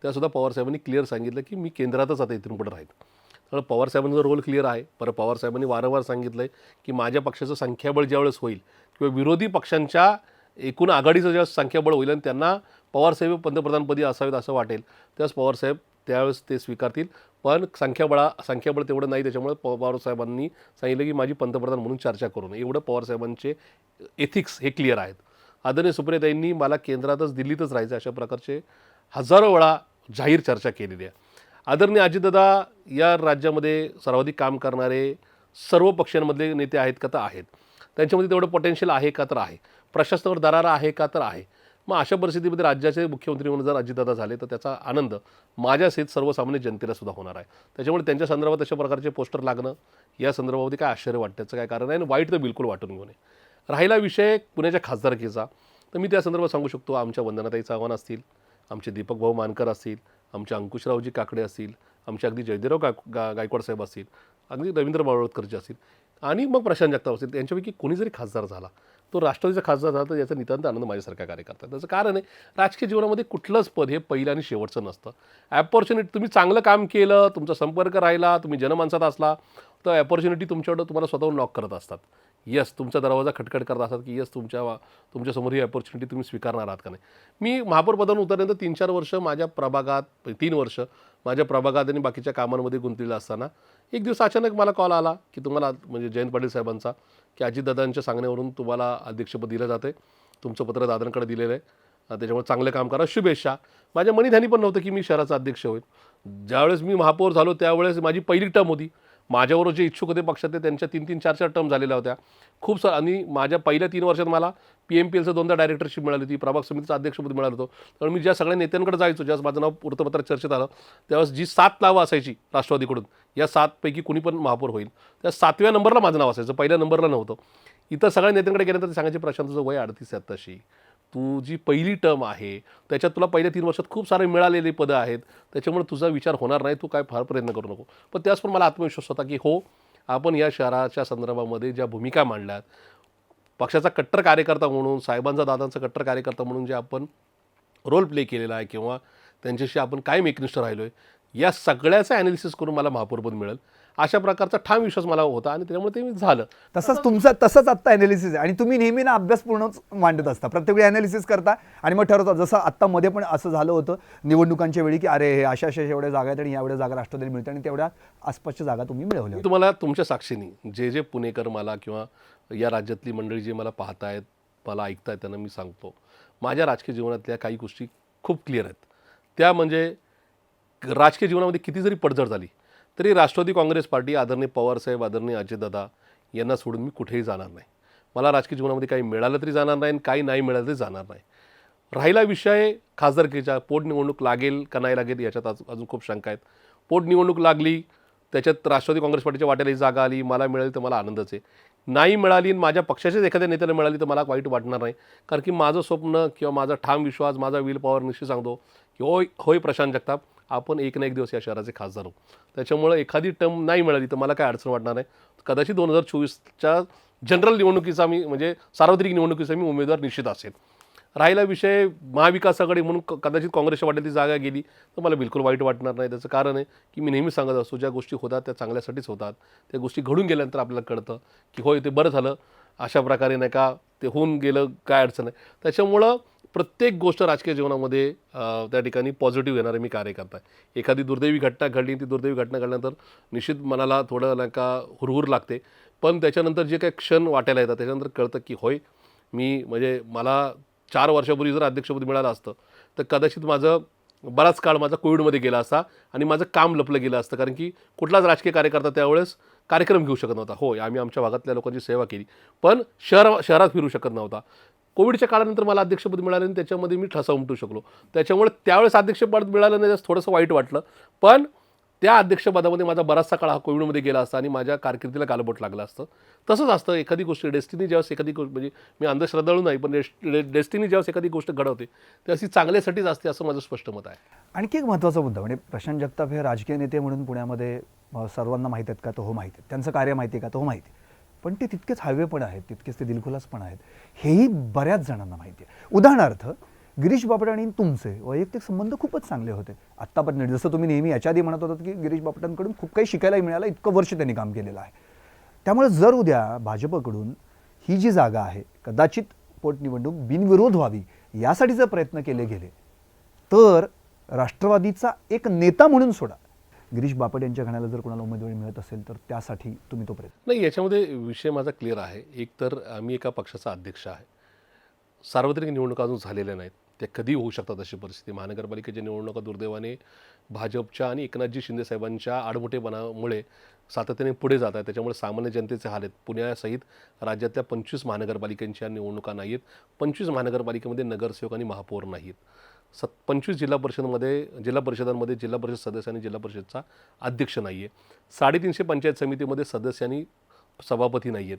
त्यासुद्धा पवारसाहेबांनी क्लिअर सांगितलं की मी केंद्रातच आता इथून पुढे राहील. त्यामुळे पवारसाहेबांचा रोल क्लिअर आहे. परत पवारसाहेबांनी वारंवार सांगितलं आहे की माझ्या पक्षाचं संख्याबळ ज्यावेळेस होईल किंवा विरोधी पक्षांच्या एकूण आघाडीचं जेव्हा संख्याबळ होईल आणि त्यांना पवारसाहेब पंतप्रधानपदी असावेत असं वाटेल, त्यावेळेस पवारसाहेब त्यावेळेस ते स्वीकारतील. पण संख्याबळ तेवढं नाही, त्याच्यामुळे पवारसाहेबांनी सांगितलं की माझी पंतप्रधान म्हणून चर्चा करू नये. एवढं पवारसाहेबांचे एथिक्स हे क्लिअर आहेत. आदरणीय सुप्रियाताईंनी मला केंद्रातच दिल्लीतच राहायचं अशा प्रकारचे हजारो वेळा जाहीर चर्चा केलेली आहे. आदरणीय अजितदादा या राज्यामध्ये सर्वाधिक काम करणारे सर्व पक्षांमधले नेते आहेत का? तर आहेत. त्यांच्यामध्ये तेवढं पोटेन्शियल आहे का? तर आहे. प्रशासनावर दरारा आहे का? तर आहे. मग अशा परिस्थितीमध्ये राज्याचे मुख्यमंत्री म्हणून जर अजितदादा झाले तर त्याचा आनंद माझ्यासहित सर्वसामान्य जनतेला सुद्धा होणार आहे. त्याच्यामुळे त्यांच्या संदर्भात अशा प्रकारचे पोस्टर लागणं या संदर्भामध्ये काय आश्चर्य वाटण्याचं काय कारण आहे आणि वाईट तर बिलकुल वाटून घेऊ नये. राहिला विषय पुण्याच्या खासदारकीचा, तर मी त्या संदर्भात सांगू शकतो. आमच्या वंदनाताई चव्हाण असतील, आमचे दीपक भाऊ मानकर असतील, आमचे अंकुशरावजी काकडे असतील, आमचे अगदी जयदेवराव गायकवाड साहेब असतील, अगदी रवींद्र मावळतकरजी असतील आणि मग प्रशांत जगताप असतील. त्यांच्यापैकी कोणी जरी खासदार झाला, तो राष्ट्रवादीचा खासदार झाला, तर याचा नितांत आनंद माझ्यासारख्या कार्यकर्ता. त्याचं कारण आहे, राजकीय जीवनामध्ये कुठलंच पद हे पहिलं आणि शेवटचं नसतं. ॲपॉर्च्युनिटी, तुम्ही चांगलं काम केलं, तुमचा संपर्क राहिला, तुम्ही जनमानसात असला, तर ॲपॉर्च्युनिटी तुमच्याकडं तुम्हाला स्वतःहून नॉक करत असतात. यस, तुमचा दरवाजा खटखट करत असतात की यस तुमच्यासमोर ही अपॉर्च्युनिटी तुम्ही स्वीकारणार आहात का नाही. मी महापौर पदावरून उतरल्यानंतर 3-4 वर्ष माझ्या प्रभागात, 3 वर्ष माझ्या प्रभागात आणि बाकीच्या कामांमध्ये गुंतलेलं असताना एक दिवस अचानक मला कॉल आला की तुम्हाला, म्हणजे जयंत पाटील साहेबांचा, की अजितदादांच्या सांगण्यावरून तुम्हाला अध्यक्षपद दिलं जातं आहे, तुमचं पत्र दादांकडे दिलेलं आहे, त्याच्यामुळे चांगलं काम करा, शुभेच्छा. माझ्या मनी ध्यानी पण नव्हतं की मी शहराचा अध्यक्ष होईल. ज्यावेळेस मी महापौर झालो त्यावेळेस माझी पहिली टर्म होती. माझ्याबरोबर जे इच्छुक होते पक्षात, त्यांच्या 3-3, 4-4 टर्म झालेल्या होत्या खूप आणि माझ्या पहिल्या 3 वर्षात मला PMPLचं 2दा डायरेक्टरशिप मिळाली होती, प्रभाग समितीचं अध्यक्षपद मिळालं होतं. त्यामुळे मी ज्या सगळ्या नेत्यांकडे जायचो, ज्यावेळेस माझं नाव वृत्तपत्रात चर्चेत आलं, त्यावेळेस जी 7 नावं असायची राष्ट्रवादीकडून, या 7पैकी कुणी पण महापौर होईल, त्या 7व्या नंबरला माझं नाव असायचं, पहिल्या नंबरला नव्हतं. इतर सगळ्या नेत्यांकडे गेल्यानंतर ते सांगायचे, प्रशांत तुझं वय 38 आहे आत्ताशी, तू जी पहिली टर्म आहे त्याच्यात तुला पहिल्या 3 वर्षात खूप सारे मिळालेली पदं आहेत, त्याच्यामुळे तुझा विचार होणार नाही, तू काय फार प्रयत्न करू नको. पण त्याच पण मला आत्मविश्वास होता की हो, आपण या शहराच्या संदर्भामध्ये ज्या भूमिका मांडल्यात, पक्षाचा कट्टर कार्यकर्ता म्हणून, साहेबांचा दादांचा कट्टर कार्यकर्ता म्हणून जे आपण रोल प्ले केलेला आहे किंवा त्यांच्याशी आपण कायम एकनिष्ठ राहिलो आहे, या सगळ्याचं ॲनालिसिस करून मला महापौरपद मिळेल अशा प्रकारचा ठाम विश्वास मला होता आणि त्यामुळे ते झालं. तसंच आत्ता ॲनालिसिस आहे आणि तुम्ही नेहमी ना अभ्यास पूर्णच मांडत असता, प्रत्येक वेळी ॲनालिसिस करता आणि मग ठरवता. जसं आत्ता मध्ये पण असं झालं होतं निवडणुकांच्या वेळी की अरे हे अशा एवढ्या जागा आहेत आणि एवढ्या जागा राष्ट्रवादीला मिळतात आणि तेवढ्या आसपासच्या जागा तुम्ही मिळवल्या. मी तुम्हाला तुमच्या साक्षीने जे पुणेकर मला किंवा या राज्यातली मंडळी जे मला पाहतायत, मला ऐकतायत, त्यांना मी सांगतो, माझ्या राजकीय जीवनातल्या काही गोष्टी खूप क्लिअर आहेत. त्या म्हणजे राजकीय जीवनामध्ये किती जरी पडझड झाली तरी राष्ट्रवादी काँग्रेस पार्टी, आदरणीय पवारसाहेब, आदरणीय अजितदादा यांना सोडून मी कुठेही जाणार नाही. मला राजकीय जीवनामध्ये काही मिळालं तरी जाणार नाही आणि काही नाही मिळालं तरी जाणार नाही. राहिला विषय खासदारकीचा, पोटनिवडणूक लागेल का नाही लागेल याच्यात अजून खूप शंका आहेत. पोटनिवडणूक लागली, त्याच्यात राष्ट्रवादी काँग्रेस पार्टीच्या वाट्याला ही जागा आली, मला मिळाली तर मला आनंदच आहे. नाही मिळाली आणि माझ्या पक्षाच्याच एखाद्या नेत्याला मिळाली तर मला वाईट वाटणार नाही, कारण की माझं स्वप्न किंवा माझा ठाम विश्वास, माझा विल पॉवर निश्चित सांगतो की होय प्रशांत जगताप, आपण एक ना एक दिवस या शहराचे खासदार होऊ. त्याच्यामुळे एखादी टर्म नाही मिळाली तर मला काय अडचण वाटणार नाही. कदाचित 2024च्या जनरल निवडणुकीचा मी, म्हणजे सार्वत्रिक निवडणुकीचा मी उमेदवार निश्चित असेल. राहिला विषय महाविकास आघाडी म्हणून कदाचित काँग्रेसच्या वाट्यात ती जागा गेली तर मला बिलकुल वाईट वाटणार नाही. त्याचं कारण आहे की मी नेहमी सांगत असतो, ज्या गोष्टी होतात त्या चांगल्यासाठीच होतात. त्या गोष्टी घडून गेल्यानंतर आपल्याला कळतं की होय ते बरं झालं, अशा प्रकारे नाही का ते होऊन गेलं, काय अडचण आहे. त्याच्यामुळं प्रत्येक गोष्ट राजकीय जीवनामध्ये त्या ठिकाणी पॉझिटिव्ह येणारे मी कार्यकर्ता आहे. एखादी दुर्दैवी घटना घडली, ती दुर्दैवी घटना घडल्यानंतर निश्चित मनाला थोडं नाही का हुरहुर लागते, पण त्याच्यानंतर जे काही क्षण वाटायला येतात त्याच्यानंतर कळतं की होय, मी म्हणजे मला 4 वर्षापूर्वी जर अध्यक्षपद मिळालं असतं तर कदाचित माझं बराच काळ माझा कोविडमध्ये गेला असता आणि माझं काम लपलं गेलं असतं, कारण की कुठलाच राजकीय कार्यकर्ता त्यावेळेस कार्यक्रम घेऊ शकत नव्हता. होय, आम्ही आमच्या भागातल्या लोकांची सेवा केली, पण शहरात फिरू शकत नव्हता. कोविडच्या काळानंतर मला अध्यक्षपद मिळालं आणि त्याच्यामध्ये मी ठसा उमटू शकलो. त्याच्यामुळे त्यावेळेस अध्यक्षपद मिळालं नाही, थोडंसं वाईट वाटलं, पण त्या अध्यक्षपदामध्ये माझा बराचसा काळ हा कोविडमध्ये गेला असता आणि माझ्या कारकिर्दीला गालबोट लागलं असतं. तसंच असतं, एखादी गोष्ट डेस्टिनी ज्यावेळेस एखादी गोष्ट, म्हणजे मी अंधश्रद्धाळू नाही, पण डेस्टिनी ज्यावेळेस एखादी गोष्ट घडवते त्यावेळेस ती चांगल्यासाठीच असते, असं माझं स्पष्ट मत आहे. आणखी एक महत्त्वाचा मुद्दा म्हणजे प्रशांत जगताप हे राजकीय नेते म्हणून पुण्यामध्ये सर्वांना माहीत आहेत का? तर हो माहिती आहे. त्यांचं कार्य माहिती आहे का? तर हो माहिती आहे. पण ते तितकेच हळवे पण आहेत, तितकेच ते दिलखुलास पण आहेत, हेही बऱ्याच जणांना माहिती आहे. उदाहरणार्थ गिरीश बापट आणि तुमचे वैयक्तिक संबंध खूपच चांगले होते आत्तापर्यंत. जसं तुम्ही नेहमी याच्या आधी म्हणत होतात की गिरीश बापटांकडून खूप काही शिकायलाही मिळालं, इतकं वर्ष त्यांनी काम केलेलं आहे. त्यामुळे जर उद्या भाजपकडून ही जी जागा आहे कदाचित पोटनिवडणूक बिनविरोध व्हावी यासाठी जर प्रयत्न केले गेले तर राष्ट्रवादीचा एक नेता म्हणून सोडा, गिरीश बापट यांच्या घराण्याला जर कोणाला उमेदवारी मिळत असेल तर त्यासाठी तुम्ही तो प्रयत्न. नाही, याच्यामध्ये विषय माझा क्लिअर आहे. एक तर आम्ही एका पक्षाचा अध्यक्ष आहे. सार्वत्रिक निवडणुका अजून झालेल्या नाहीत, त्या कधी होऊ शकतात अशी परिस्थिती. महानगरपालिकेच्या निवडणुका दुर्दैवाने भाजपच्या आणि एकनाथजी शिंदे साहेबांच्या आडमुठेपणामुळे सातत्याने पुढे जात आहेत. त्याच्यामुळे सामान्य जनतेचे हाल आहेत. पुण्यासहित राज्यातल्या 25 महानगरपालिकांच्या निवडणुका नाही आहेत. 25 महानगरपालिकेमध्ये नगरसेवक आणि महापौर नाहीत. 25 जिल्हा परिषदांमध्ये जिल्हा परिषद सदस्य आणि जिल्हा परिषदचा अध्यक्ष नाही आहे. 350 पंचायत समितीमध्ये सदस्य आणि सभापती नाही आहेत.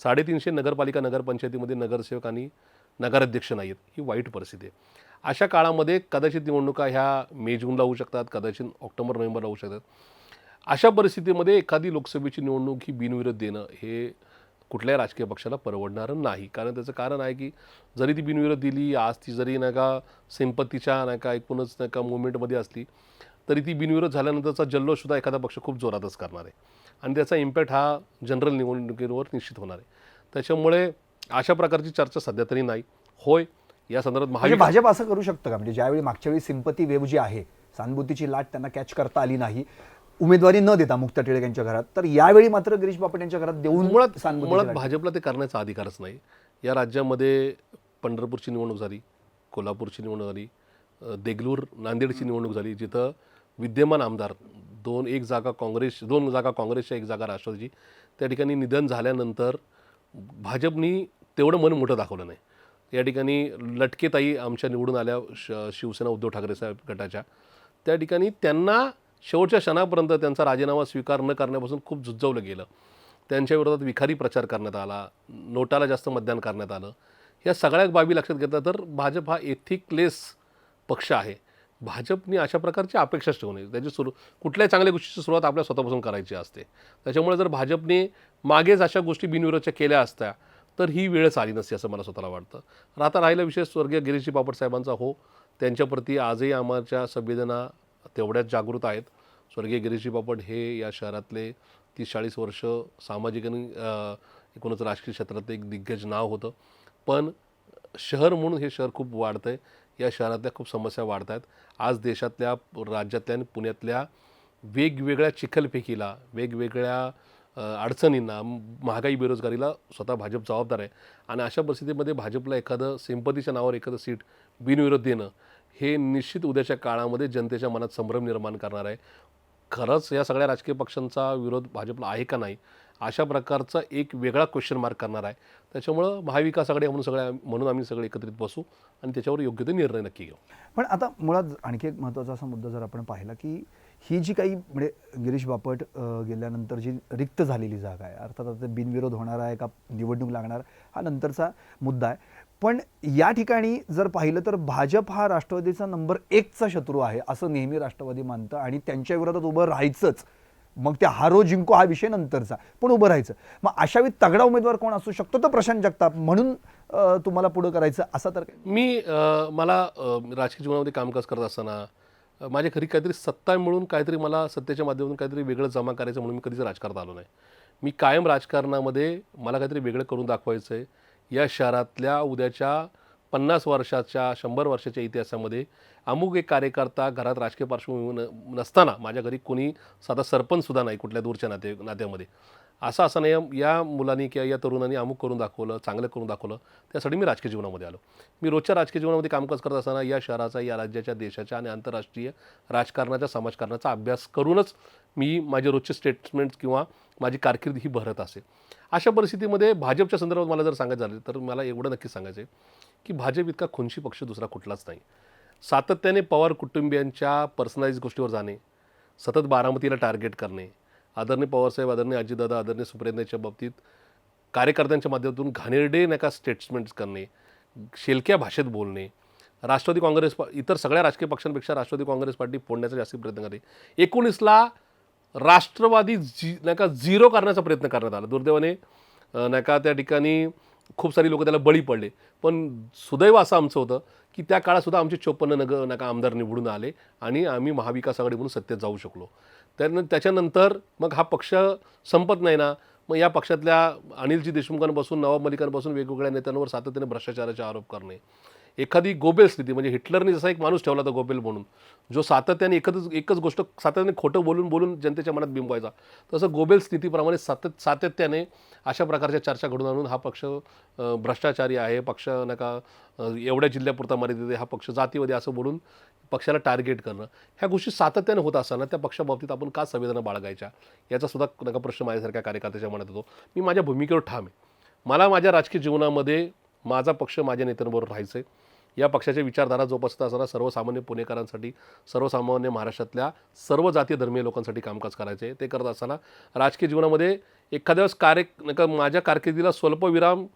350 नगरपंचायतीमध्ये नगरसेवक आणि नगराध्यक्ष नाही आहेत. ही वाईट परिस्थिती आहे. अशा काळामध्ये कदाचित निवडणुका ह्या मे जूनला होऊ शकतात, कदाचित ऑक्टोबर नोव्हेंबरला होऊ शकतात. अशा परिस्थितीमध्ये एखादी लोकसभेची निवडणूक ही बिनविरोध देणं हे कुठल्याही राजकीय पक्षाला परवडणारं नाही. कारण त्याचं कारण आहे की जरी ती बिनविरोध दिली, आज ती जरी नाही का सिंपतीच्या नाही का एकूणच नाही का मुवमेंटमध्ये असली, तरी ती बिनविरोध झाल्यानंतरचा जल्लोषसुद्धा एखादा पक्ष खूप जोरातच करणार आहे आणि त्याचा इम्पॅक्ट हा जनरल निवडणुकीवर निश्चित होणार आहे. त्याच्यामुळे अशा प्रकारची चर्चा सध्या तरी नाही. होय, या संदर्भात म्हणजे भाजप असं करू शकतं का, म्हणजे ज्यावेळी मागच्या वेळी सिंपती वेव्ह जी आहे, सहानुभूतीची लाट त्यांना कॅच करता आली नाही उमेदवारी न देता मुक्ता टिळक यांच्या घरात, तर यावेळी मात्र गिरीश बापट यांच्या घरात देऊन मुळात भाजपला ते करण्याचा अधिकारच नाही. या राज्यामध्ये पंढरपूरची निवडणूक झाली, कोल्हापूरची निवडणूक झाली, देगलूर नांदेडची निवडणूक झाली, जिथं विद्यमान आमदार 2 जागा काँग्रेसच्या 1 जागा राष्ट्रवादीची, त्या ठिकाणी निधन झाल्यानंतर भाजपनी तेवढं मन मोठं दाखवलं नाही. या ठिकाणी लटकेताई आमच्या निवडून आल्या शिवसेना उद्धव ठाकरे साहेब गटाच्या, त्या ठिकाणी त्यांना शेवटच्या क्षणापर्यंत त्यांचा राजीनामा स्वीकार न करण्यापासून खूप जुज्जवलं गेलं. त्यांच्या विरोधात विखारी प्रचार करण्यात आला, नोटाला जास्त मतदान करण्यात आलं. या सगळ्या बाबी लक्षात घेतल्या तर भाजप हा एथिकलेस पक्ष आहे. भाजपने अशा प्रकारची अपेक्षाच ठेवू नये. त्याची कुठल्याही चांगल्या गोष्टीची सुरुवात आपल्या स्वतःपासून करायची असते. त्याच्यामुळे जर भाजपने मागेच अशा गोष्टी बिनविरोधच्या केल्या असत्या तर ही वेळच आली नसती असं मला स्वतःला वाटतं. आता राहिला विषय स्वर्गीय गिरीशजी बापट साहेबांचा, हो, त्यांच्याप्रती आजही आमच्या संवेदना तेवढ्याच जागृत आहेत. स्वर्गीय गिरीशजी बापट हे या शहरातले 30-40 वर्ष सामाजिक आणि एकूणच राजकीय क्षेत्रातलं एक दिग्गज नाव होतं. पण शहर म्हणून हे शहर खूप वाढतं आहे. या शहरातल्या खूप समस्या वाढत आहेत. आज देशातल्या, राज्यातल्या आणि पुण्यातल्या वेगवेगळ्या चिखलफेकीला, वेगवेगळ्या अडचणींना, महागाई, बेरोजगारीला स्वतः भाजप जबाबदार आहे. आणि अशा परिस्थितीमध्ये भाजपला एखादं सिंपतीच्या नावावर एखादं सीट बिनविरोध देणं हे निश्चित उद्याच्या काळामध्ये जनतेच्या मनात संभ्रम निर्माण करणार आहे. खरंच या सगळ्या राजकीय पक्षांचा विरोध भाजपला आहे का नाही, अशा प्रकारचा एक वेगळा क्वेश्चन मार्क करणार आहे. त्याच्यामुळं महाविकास आघाडी म्हणून आम्ही सगळे एकत्रित बसू आणि त्याच्यावर योग्य ते निर्णय नक्की घेऊ. पण आता मुळात आणखी एक महत्त्वाचा असा मुद्दा जर आपण पाहिला की ही जी काही म्हणजे गिरीश बापट गेल्यानंतर जी रिक्त झालेली जागा आहे, अर्थात आता बिनविरोध होणार आहे का निवडणूक लागणार हा नंतरचा मुद्दा आहे. पण या ठिकाणी जर पाहिलं तर भाजप हा राष्ट्रवादीचा नंबर 1चा शत्रू आहे असं नेहमी राष्ट्रवादी मानतं आणि त्यांच्या विरोधात उभं राहायचंच. मग त्या हारो जिंको हा विषय नंतरचा, पण उभं राहायचं. मग अशा वेळी तगडा उमेदवार कोण असू शकतो? तर प्रशांत जगताप म्हणून तुम्हाला पुढं करायचं असं तर मला राजकीय जीवनामध्ये कामकाज करत असताना माझ्या घरी काहीतरी सत्ता मिळून काहीतरी मला सत्तेच्या माध्यमातून काहीतरी वेगळं जमा करायचं म्हणून मी कधीच राजकारणात आलो नाही. मी कायम राजकारणामध्ये मला काहीतरी वेगळं करून दाखवायचं आहे. या शहरातल्या उद्याच्या 50 वर्षाच्या 100 वर्षाच्या इतिहासामध्ये अमुक एक कार्यकर्ता घरात राजकीय पार्श्वभूमी नसताना, माझ्या घरी कोणी साधा सरपंचसुद्धा नाही कुठल्या दूरच्या नात्यामध्ये, असं नाही या मुलांनी किंवा या तरुणांनी अमुक करून दाखवलं, चांगलं करून दाखवलं, त्यासाठी मी राजकीय जीवनामध्ये आलो. मी रोजच्या राजकीय जीवनामध्ये कामकाज करत असताना या शहराचा, या राज्याच्या, देशाच्या आणि आंतरराष्ट्रीय राजकारणाच्या, समाजकारणाचा अभ्यास करूनच मी माझे रोजचे स्टेटमेंट्स किंवा माझी कारकीर्द ही भरत असे. अशा परिस्थितीमध्ये भाजपच्या संदर्भात मला जर सांगायचं झालं तर मला एवढं नक्कीच सांगायचं आहे की भाजप इतका खुनशी पक्ष दुसरा कुठलाच नाही. सातत्याने पवार कुटुंबियांच्या पर्सनलाइज गोष्टीवर जाणे, सतत बारामतीला टार्गेट करणे, आदरणीय पवारसाहेब, आदरणीय अजितदादा, आदरणीय सुप्रियांच्या बाबतीत कार्यकर्त्यांच्या माध्यमातून घाणेरडे नका स्टेटमेंट्स करणे, शेलक्या भाषेत बोलणे, राष्ट्रवादी काँग्रेस इतर सगळ्या राजकीय पक्षांपेक्षा राष्ट्रवादी काँग्रेस पार्टी फोडण्याचा जास्त प्रयत्न करणे. 19ला राष्ट्रवादी नका झिरो करण्याचा प्रयत्न करण्यात आला. दुर्दैवाने नका त्या ठिकाणी खूप सारी लोक त्याला बळी पडले. पण सुदैव असं आमचं होतं की त्या काळातसुद्धा आमचे 54 नका आमदार निवडून आले आणि आम्ही महाविकास आघाडी म्हणून सत्तेत जाऊ शकलो. त्याच्यानंतर मग हा पक्ष संपत नाही ना, मग या पक्षातल्या अनिलजी देशमुखांपासून नवाब मलिकांपासून वेगवेगळ्या नेत्यांवर सातत्याने भ्रष्टाचाराचे आरोप करणे, एखादी गोबेल स्थिती, म्हणजे हिटलरने जसा एक माणूस ठेवला होता गोबेल म्हणून, जो सातत्याने एकच गोष्ट सातत्याने खोटं बोलून बोलून जनतेच्या मनात बिंबवायचा, तसं गोबेल स्थितीप्रमाणे सातत्याने अशा प्रकारच्या चर्चा घडून आणून हा पक्ष भ्रष्टाचारी आहे, पक्ष नका एवढ्या जिल्ह्यापुरता मर्यादित आहे, हा पक्ष जातीवादी असं बोलून पक्षाला टार्गेट करणं, ह्या गोष्टी सातत्याने होत असताना त्या पक्षाबाबतीत आपण का संवेदना बाळगायच्या, याचा सुद्धा नका प्रश्न माझ्यासारख्या कार्यकर्त्याच्या मनात येतो. मी माझ्या भूमिकेवर ठाम आहे. मला माझ्या राजकीय जीवनामध्ये माझा पक्ष माझ्या नेत्यांबरोबर राहायचं आहे. या पक्षाच्या विचारधारा जोपासत असताना सर्वसामान्य पुणेकरांसाठी, सर्वसामान्य महाराष्ट्रातल्या सर्व जातीय धर्मीय लोकांसाठी कामकाज करायचे आहे. ते करत असताना राजकीय जीवनामध्ये एखाद्या वेळेस माझ्या कारकिर्दीला स्वल्पविराम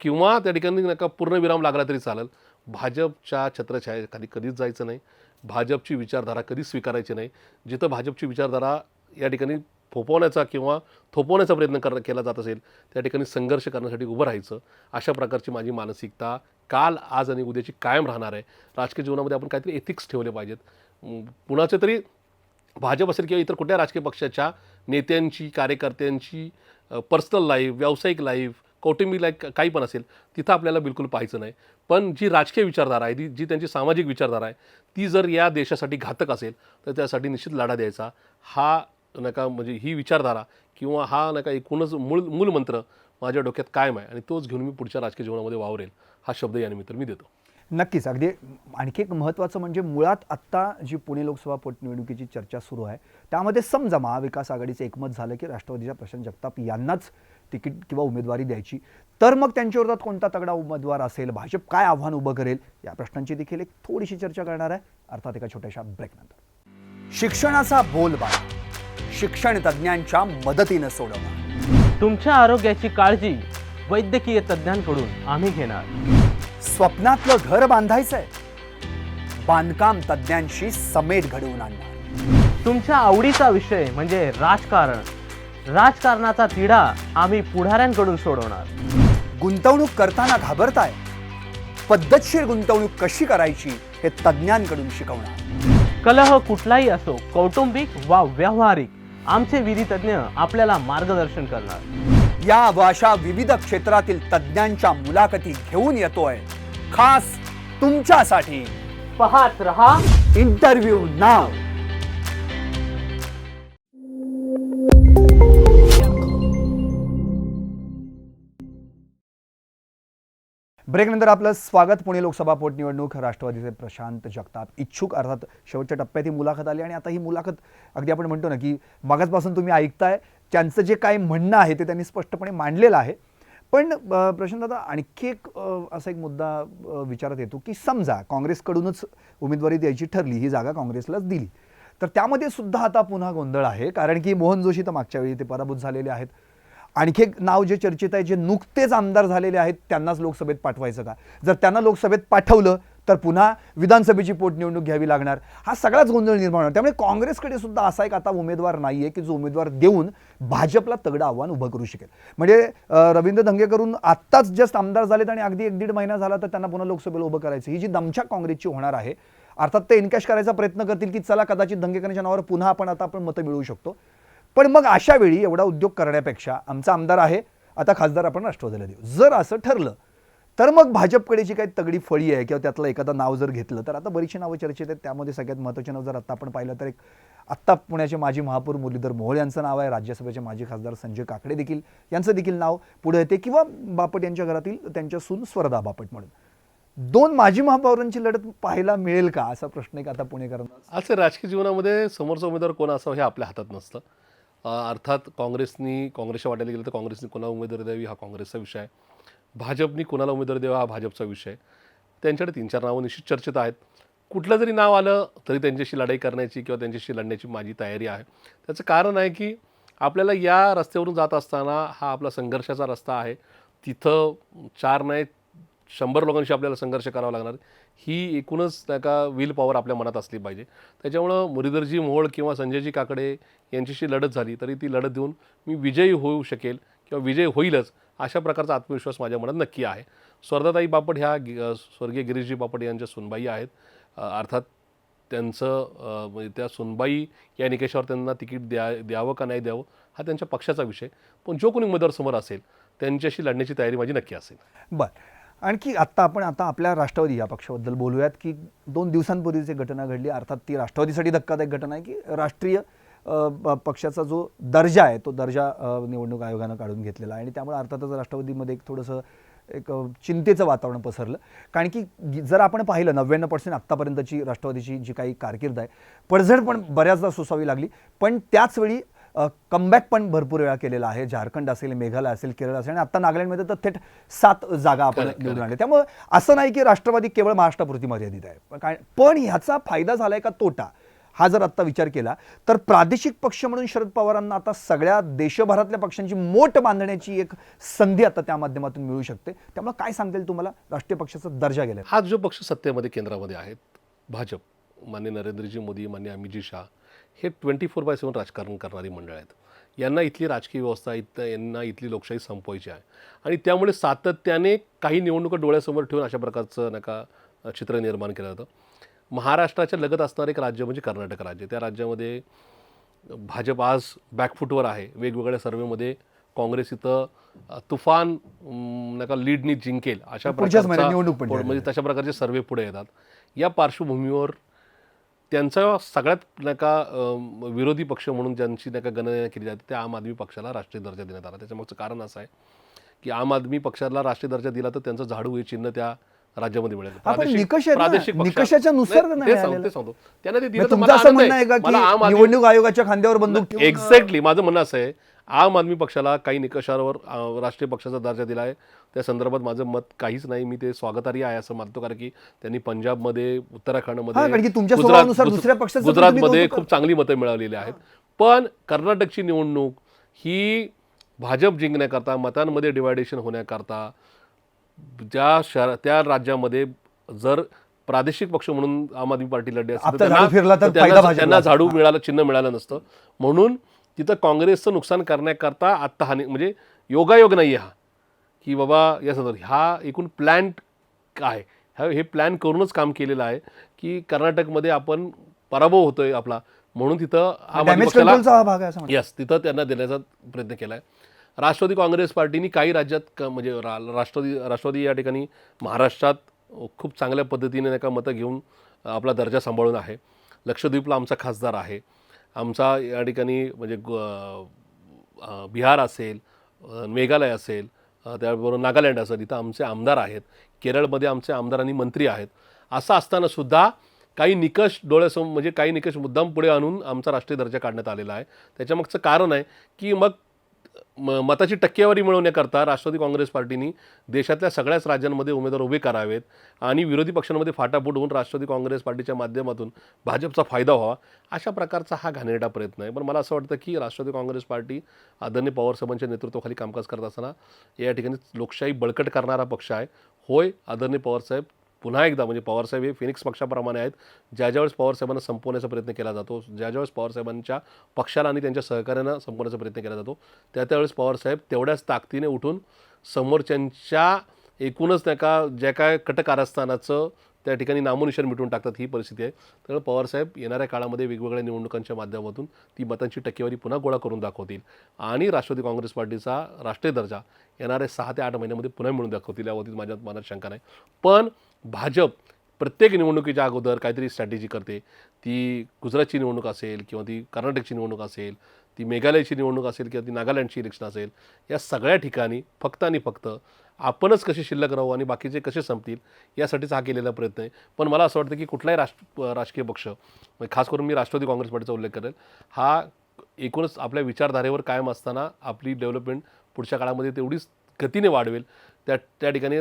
किंवा त्या ठिकाणी पूर्णविराम लागला तरी चालेल. भाजपच्या छत्रछायाखाली कधीच जायचं नाही. भाजपची विचारधारा कधीच स्वीकारायची नाही. जिथं भाजपची विचारधारा या ठिकाणी फोपवण्याचा किंवा थोपवण्याचा प्रयत्न केला जात असेल त्या ठिकाणी संघर्ष करण्यासाठी उभं राहायचं, अशा प्रकारची माझी मानसिकता काल, आज आणि उद्याची कायम राहणार आहे. राजकीय जीवनामध्ये आपण काहीतरी एथिक्स ठेवले पाहिजेत. कुणाचे तरी भाजप असेल किंवा इतर कुठल्या राजकीय पक्षाच्या नेत्यांची, कार्यकर्त्यांची पर्सनल लाईफ, व्यावसायिक लाईफ, कौटुंबिक लाईफ काही पण असेल, तिथं आपल्याला बिलकुल पाहायचं नाही. पण जी राजकीय विचारधारा आहे, जी त्यांची सामाजिक विचारधारा आहे, ती जर या देशासाठी घातक असेल तर त्यासाठी निश्चित लढा द्यायचा. हा म्हणजे ही विचारधारा किंवा हा एकूणच मूलमंत्र माझ्या डोक्यात कायम आहे आणि तोच घेऊन मी पुढच्या राजकीय जीवनामध्ये वावरेल, हा शब्द या निमित्तानं मी देतो. नक्कीच. अगदी आणखी एक महत्त्वाचं म्हणजे मुळात आत्ता जी पुणे लोकसभा पोटनिवडणुकीची चर्चा सुरू आहे त्यामध्ये समजा महाविकास आघाडीचं एकमत झालं की राष्ट्रवादीच्या प्रशांत जगताप यांनाच तिकीट किंवा उमेदवारी द्यायची, तर मग त्यांच्या विरोधात कोणता तगडा उमेदवार असेल, भाजप काय आव्हान उभं करेल, या प्रश्नांची देखील एक थोडीशी चर्चा करणार आहे, अर्थात एका छोट्याशा ब्रेकनंतर. शिक्षणाचा बोलबाला शिक्षण तज्ज्ञांच्या मदतीनं सोडवणार. तुमच्या आरोग्याची काळजी वैद्यकीय तज्ज्ञांकडून आम्ही घेणार. स्वप्नातलं घर बांधायचंय, बांधकाम तज्ज्ञांशी समेट घडवून आणणार. तुमच्या आवडीचा विषय म्हणजे राजकारण, राजकारणाचा तिढा आम्ही पुढाऱ्यांकडून सोडवणार. गुंतवणूक करताना घाबरताय, पद्धतशीर गुंतवणूक कशी करायची हे तज्ज्ञांकडून शिकवणार. कलह कुठलाही असो, कौटुंबिक वा व्यावहारिक, आमचे विधी तज्ज्ञ आपल्याला मार्गदर्शन करणार. या अशा विविध क्षेत्रातील तज्ज्ञांच्या मुलाखती घेऊन येतोय खास तुमच्यासाठी. पाहत रहा इंटरव्ह्यू नाव. ब्रेकनंतर आपलं स्वागत. पुणे लोकसभा पोटनिवडणूक, राष्ट्रवादीचे प्रशांत जगताप इच्छुक, अर्थात शेवटच्या टप्प्यात ही मुलाखत आली आणि आता ही मुलाखत अगदी आपण म्हणतो ना की मागासपासून तुम्ही ऐकताय त्यांचं जे काही म्हणणं आहे ते त्यांनी स्पष्टपणे मांडलेलं आहे. पण प्रशांत दादा, आणखी एक असा एक मुद्दा विचारात येतो की समजा काँग्रेसकडूनच उमेदवारी द्यायची ठरली, ही जागा काँग्रेसलाच दिली, तर त्यामध्ये सुद्धा आता पुन्हा गोंधळ आहे. कारण की मोहन जोशी तर मागच्या वेळी ते पराभूत झालेले आहेत. आणखी एक नाव जे चर्चेत आहे, जे नुकतेच आमदार झालेले आहेत त्यांनाच लोकसभेत पाठवायचं का? जर त्यांना लोकसभेत पाठवलं तर पुन्हा विधानसभेची पोटनिवडणूक घ्यावी लागणार. हा सगळाच गोंधळ निर्माण होणार. त्यामुळे काँग्रेसकडे सुद्धा असा एक आता उमेदवार नाही आहे की जो उमेदवार देऊन भाजपला तगडं आव्हान उभं करू शकेल. म्हणजे रवींद्र धंगेकरून आत्ताच जस्ट आमदार झालेत आणि अगदी 1-1.5 महिना झाला तर त्यांना पुन्हा लोकसभेला उभं करायचं, ही जी दमछाक काँग्रेसची होणार आहे. अर्थात ते इनकॅश करायचा प्रयत्न करतील की चला कदाचित धंगेकरांच्या नावावर पुन्हा आपण मतं मिळवू शकतो. पण मग अशा वेळी एवढा उद्योग करण्यापेक्षा आमचा आमदार आहे, आता खासदार आपण राष्ट्रवादीला देऊ, जर असं ठरलं तर मग भाजपकडे जी काही तगडी फळी आहे किंवा त्यातलं एखादं नाव जर घेतलं तर आता बरीचशी नावं चर्चेत आहेत. त्यामध्ये सगळ्यात महत्त्वाचे नाव जर आता आपण पाहिलं तर आत्ता पुण्याचे माजी महापौर मुरलीधर मोहोळ यांचं नाव आहे. राज्यसभेचे माजी खासदार संजय काकडे देखील यांचं देखील नाव पुढे येते, किंवा बापट यांच्या घरातील त्यांच्या सून स्वर्धा बापट म्हणून 2 माजी महापौरांची लढत पाहायला मिळेल का, असा प्रश्न एक आता पुणेकरांना. असं राजकीय जीवनामध्ये समोरचा उमेदवार कोण असावं हे आपल्या हातात नसतं. अर्थात काँग्रेसच्या वाट्याला गेलं तर काँग्रेसनी कोणाला उमेदवारी द्यावी हा काँग्रेसचा विषय आहे. भाजपनी कोणाला उमेदवारी द्यावा हा भाजपचा विषय आहे. त्यांच्याकडे 3-4 नावं निश्चित चर्चेत आहेत. कुठलं जरी नाव आलं तरी त्यांच्याशी लढाई करण्याची किंवा त्यांच्याशी लढण्याची माझी तयारी आहे. त्याचं कारण आहे की आपल्याला या रस्त्यावरून जात असताना हा आपला संघर्षाचा रस्ता आहे. तिथं 4 नाही 100 लोकांशी आपल्याला संघर्ष करावा लागणार. ही एकूणच विल पॉवर आपल्या मनात असली पाहिजे. त्याच्यामुळं मुरलीधरजी मोहोळ किंवा संजयजी काकडे यांच्याशी लढत झाली तरी ती लढत देऊन मी विजयी होऊ शकेल किंवा विजय होईलच, अशा प्रकारचा आत्मविश्वास माझ्या मनात नक्की आहे. स्वर्धाताई बापट ह्या स्वर्गीय गिरीशजी बापट यांच्या सुनबाई आहेत. अर्थात त्यांचं म्हणजे त्या सुनबाई या निकषावर त्यांना तिकीट द्यावं का नाही द्यावं हा त्यांच्या पक्षाचा विषय. पण जो कोणी उमेदवार समोर असेल त्यांच्याशी लढण्याची तयारी माझी नक्की असेल. बरं, आणखी आपण आपल्या राष्ट्रवादी या पक्षाबद्दल बोलूयात की 2 दिवसांपूर्वीच एक घटना घडली. अर्थात ती राष्ट्रवादीसाठी धक्कादायक घटना आहे की राष्ट्रीय पक्षाचा जो दर्जा आहे तो दर्जा निवडणूक आयोगानं काढून घेतलेला आहे आणि त्यामुळे अर्थातच राष्ट्रवादीमध्ये एक थोडंसं एक चिंतेचं वातावरण पसरलं. कारण की जर आपण पाहिलं 99% आत्तापर्यंतची राष्ट्रवादीची जी काही कारकीर्द आहे पडझड पण बऱ्याचदा सोसावी लागली, पण त्याचवेळी कमबॅक पण भरपूर वेळा केलेला आहे. झारखंड असेल, मेघालय असेल, केरळ असेल आणि आता नागालँडमध्ये तर थेट 7 जागा आपण निवडून आणल्या. त्यामुळे असं नाही की राष्ट्रवादी केवळ महाराष्ट्रापुरती मर्यादित आहे. पण ह्याचा फायदा झालाय का तोटा हा जर आता विचार केला तर प्रादेशिक पक्ष म्हणून शरद पवारांना आता सगळ्या देशभरातल्या पक्षांची मोठ बांधण्याची एक संधी आता त्या माध्यमातून मिळू शकते. त्यामुळे काय सांगता येईल तुम्हाला राष्ट्रीय पक्षाचा दर्जा गेला? हा जो पक्ष सत्तेमध्ये केंद्रामध्ये आहेत, भाजप, माननीय नरेंद्रजी मोदी, माननीय अमितजी शाह, हे 24/7 राजकारण करणारी मंडळ आहेत. यांना इथली राजकीय व्यवस्था यांना इथली लोकशाही संपवायची आहे आणि त्यामुळे सातत्याने काही निवडणुका डोळ्यासमोर ठेवून अशा प्रकारचं नका चित्र निर्माण केलं जातं. महाराष्ट्राच्या लगत असणारं एक राज्य म्हणजे कर्नाटक राज्य. त्या राज्यामध्ये भाजप आज बॅकफुटवर आहे. वेगवेगळ्या सर्वेमध्ये काँग्रेस इथं तुफान लीडनी जिंकेल अशा प्रकारचा म्हणजे तशा प्रकारचे सर्वे पुढे येतात. या पार्श्वभूमीवर त्यांचा सगळ्यात विरोधी पक्ष म्हणून ज्यांची गणना केली जाते त्या आम आदमी पक्षाला राष्ट्रीय दर्जा देण्यात आला. त्याच्यामागचं कारण असं आहे की आम आदमी पक्षाला राष्ट्रीय दर्जा दिला तर त्यांचं झाडू हे चिन्ह त्या राज्यामध्ये मिळेल. निकषाच्या नुसार सांगतो त्यांना ते दिलं तर तुमचं असं म्हणणं आहे का की निवडणूक आयोगाच्या खांद्यावर बंदूक? एक्झॅक्टली माझं म्हणणं असं आहे, आम आदमी पक्षाला काही निकषावर राष्ट्रीय पक्षाचा दर्जा दिला आहे. त्या संदर्भात माझं मत काहीच नाही. मी ते स्वागतार्ह आहे असं मानतो, कारण की त्यांनी पंजाबमध्ये, उत्तराखंडमध्ये, गुजरातमध्ये खूप चांगली मतं मिळवलेली आहेत. पण कर्नाटकची निवडणूक ही भाजप जिंकण्याकरता, मतांमध्ये डिवायडेशन होण्याकरता, त्या राज्यामध्ये जर प्रादेशिक पक्ष म्हणून आम आदमी पार्टी लढली असते तर त्यांना झाडू मिळालं, चिन्ह मिळालं नसतं. म्हणून तिथं काँग्रेसचं नुकसान करण्याकरता आत्ता हा म्हणजे योगायोग नाही हा की बाबा या संदर्भात हा एकूण प्लॅन आहे. हे प्लॅन करूनच काम केलेलं आहे की कर्नाटकमध्ये आपण पराभव होतोय आपला, म्हणून तिथं आम आदमी पक्षाला यस तिथं त्यांना देण्याचा प्रयत्न केला आहे. राष्ट्रवादी काँग्रेस पार्टीने काही राज्यात म्हणजे राष्ट्रवादी या ठिकाणी महाराष्ट्रात खूप चांगल्या पद्धतीने मतं घेऊन आपला दर्जा सांभाळून आहे. लक्षद्वीपला आमचा खासदार आहे. आमचा या ठिकाणी म्हणजे बिहार असेल, मेघालय असेल, त्याबरोबर नागालँड असेल, इथं आमचे आमदार आहेत. केरळमध्ये आमचे आमदार आणि मंत्री आहेत. असं असताना सुद्धा काही निकष डोळ्यासमोर म्हणजे काही निकष मुद्दाम पुढे आणून आमचा राष्ट्रीय दर्जा काढण्यात आलेला आहे. त्याच्यामागचं कारण आहे की मग मताची टक्केवारी मिळवण्याकरता राष्ट्रवादी काँग्रेस पार्टीने देशातल्या सगळ्याच राज्यांमध्ये उमेदवार उभे करावेत आणि विरोधी पक्षांमध्ये फाटाफूट होऊन राष्ट्रवादी काँग्रेस पार्टीच्या माध्यमातून भाजपचा फायदा व्हावा, अशा प्रकारचा हा घाणेरडा प्रयत्न आहे. पण मला असं वाटतं की राष्ट्रवादी काँग्रेस पार्टी आदरणीय पवारसाहेबांच्या नेतृत्वाखाली कामकाज करत असताना या ठिकाणी लोकशाही बळकट करणारा पक्ष आहे. होय, आदरणीय पवारसाहेब पुन्हा एकदा म्हणजे पवारसाहेब हे फिनिक्स पक्षाप्रमाणे आहेत. ज्यावेळेस पवारसाहेबांना संपवण्याचा प्रयत्न केला जातो, ज्यावेळेस पवारसाहेबांच्या पक्षाला आणि त्यांच्या सहकार्यांना संपवण्याचा प्रयत्न केला जातो, त्यावेळेस पवारसाहेब तेवढ्याच ताकदीने उठून समोरच्यांच्या एकूणच ज्या काय कटकारस्थानाचं त्या ठिकाणी नामोनिशाण मिटवून टाकतात, ही परिस्थिती आहे. त्यामुळे पवारसाहेब येणाऱ्या काळामध्ये वेगवेगळ्या निवडणुकांच्या माध्यमातून ती मतांची टक्केवारी पुन्हा गोळा करून दाखवतील आणि राष्ट्रवादी काँग्रेस पार्टीचा राष्ट्रीय दर्जा येणाऱ्या 6 ते 8 महिन्यामध्ये पुन्हा मिळून दाखवतील, याबाबतीत माझ्या मनात शंका नाही. पण भाजप प्रत्येक निवडणुकीच्या अगोदर काहीतरी स्ट्रॅटेजी करते. ती गुजरातची निवडणूक असेल किंवा ती कर्नाटकची निवडणूक असेल, ती मेघालयची निवडणूक असेल किंवा ती नागालँडची इलेक्शन असेल, या सगळ्या ठिकाणी फक्त आणि फक्त आपणच कसे शिल्लक राहू आणि बाकीचे कसे संपतील यासाठीच हा केलेला प्रयत्न आहे. पण मला असं वाटतं की कुठलाही राजकीय पक्ष, खास करून मी राष्ट्रवादी काँग्रेस पार्टीचा उल्लेख करेल, हा एकूणच आपल्या विचारधारेवर कायम असताना आपली डेव्हलपमेंट पुढच्या काळामध्ये तेवढीच गतीने वाढवेल. त्या ठिकाणी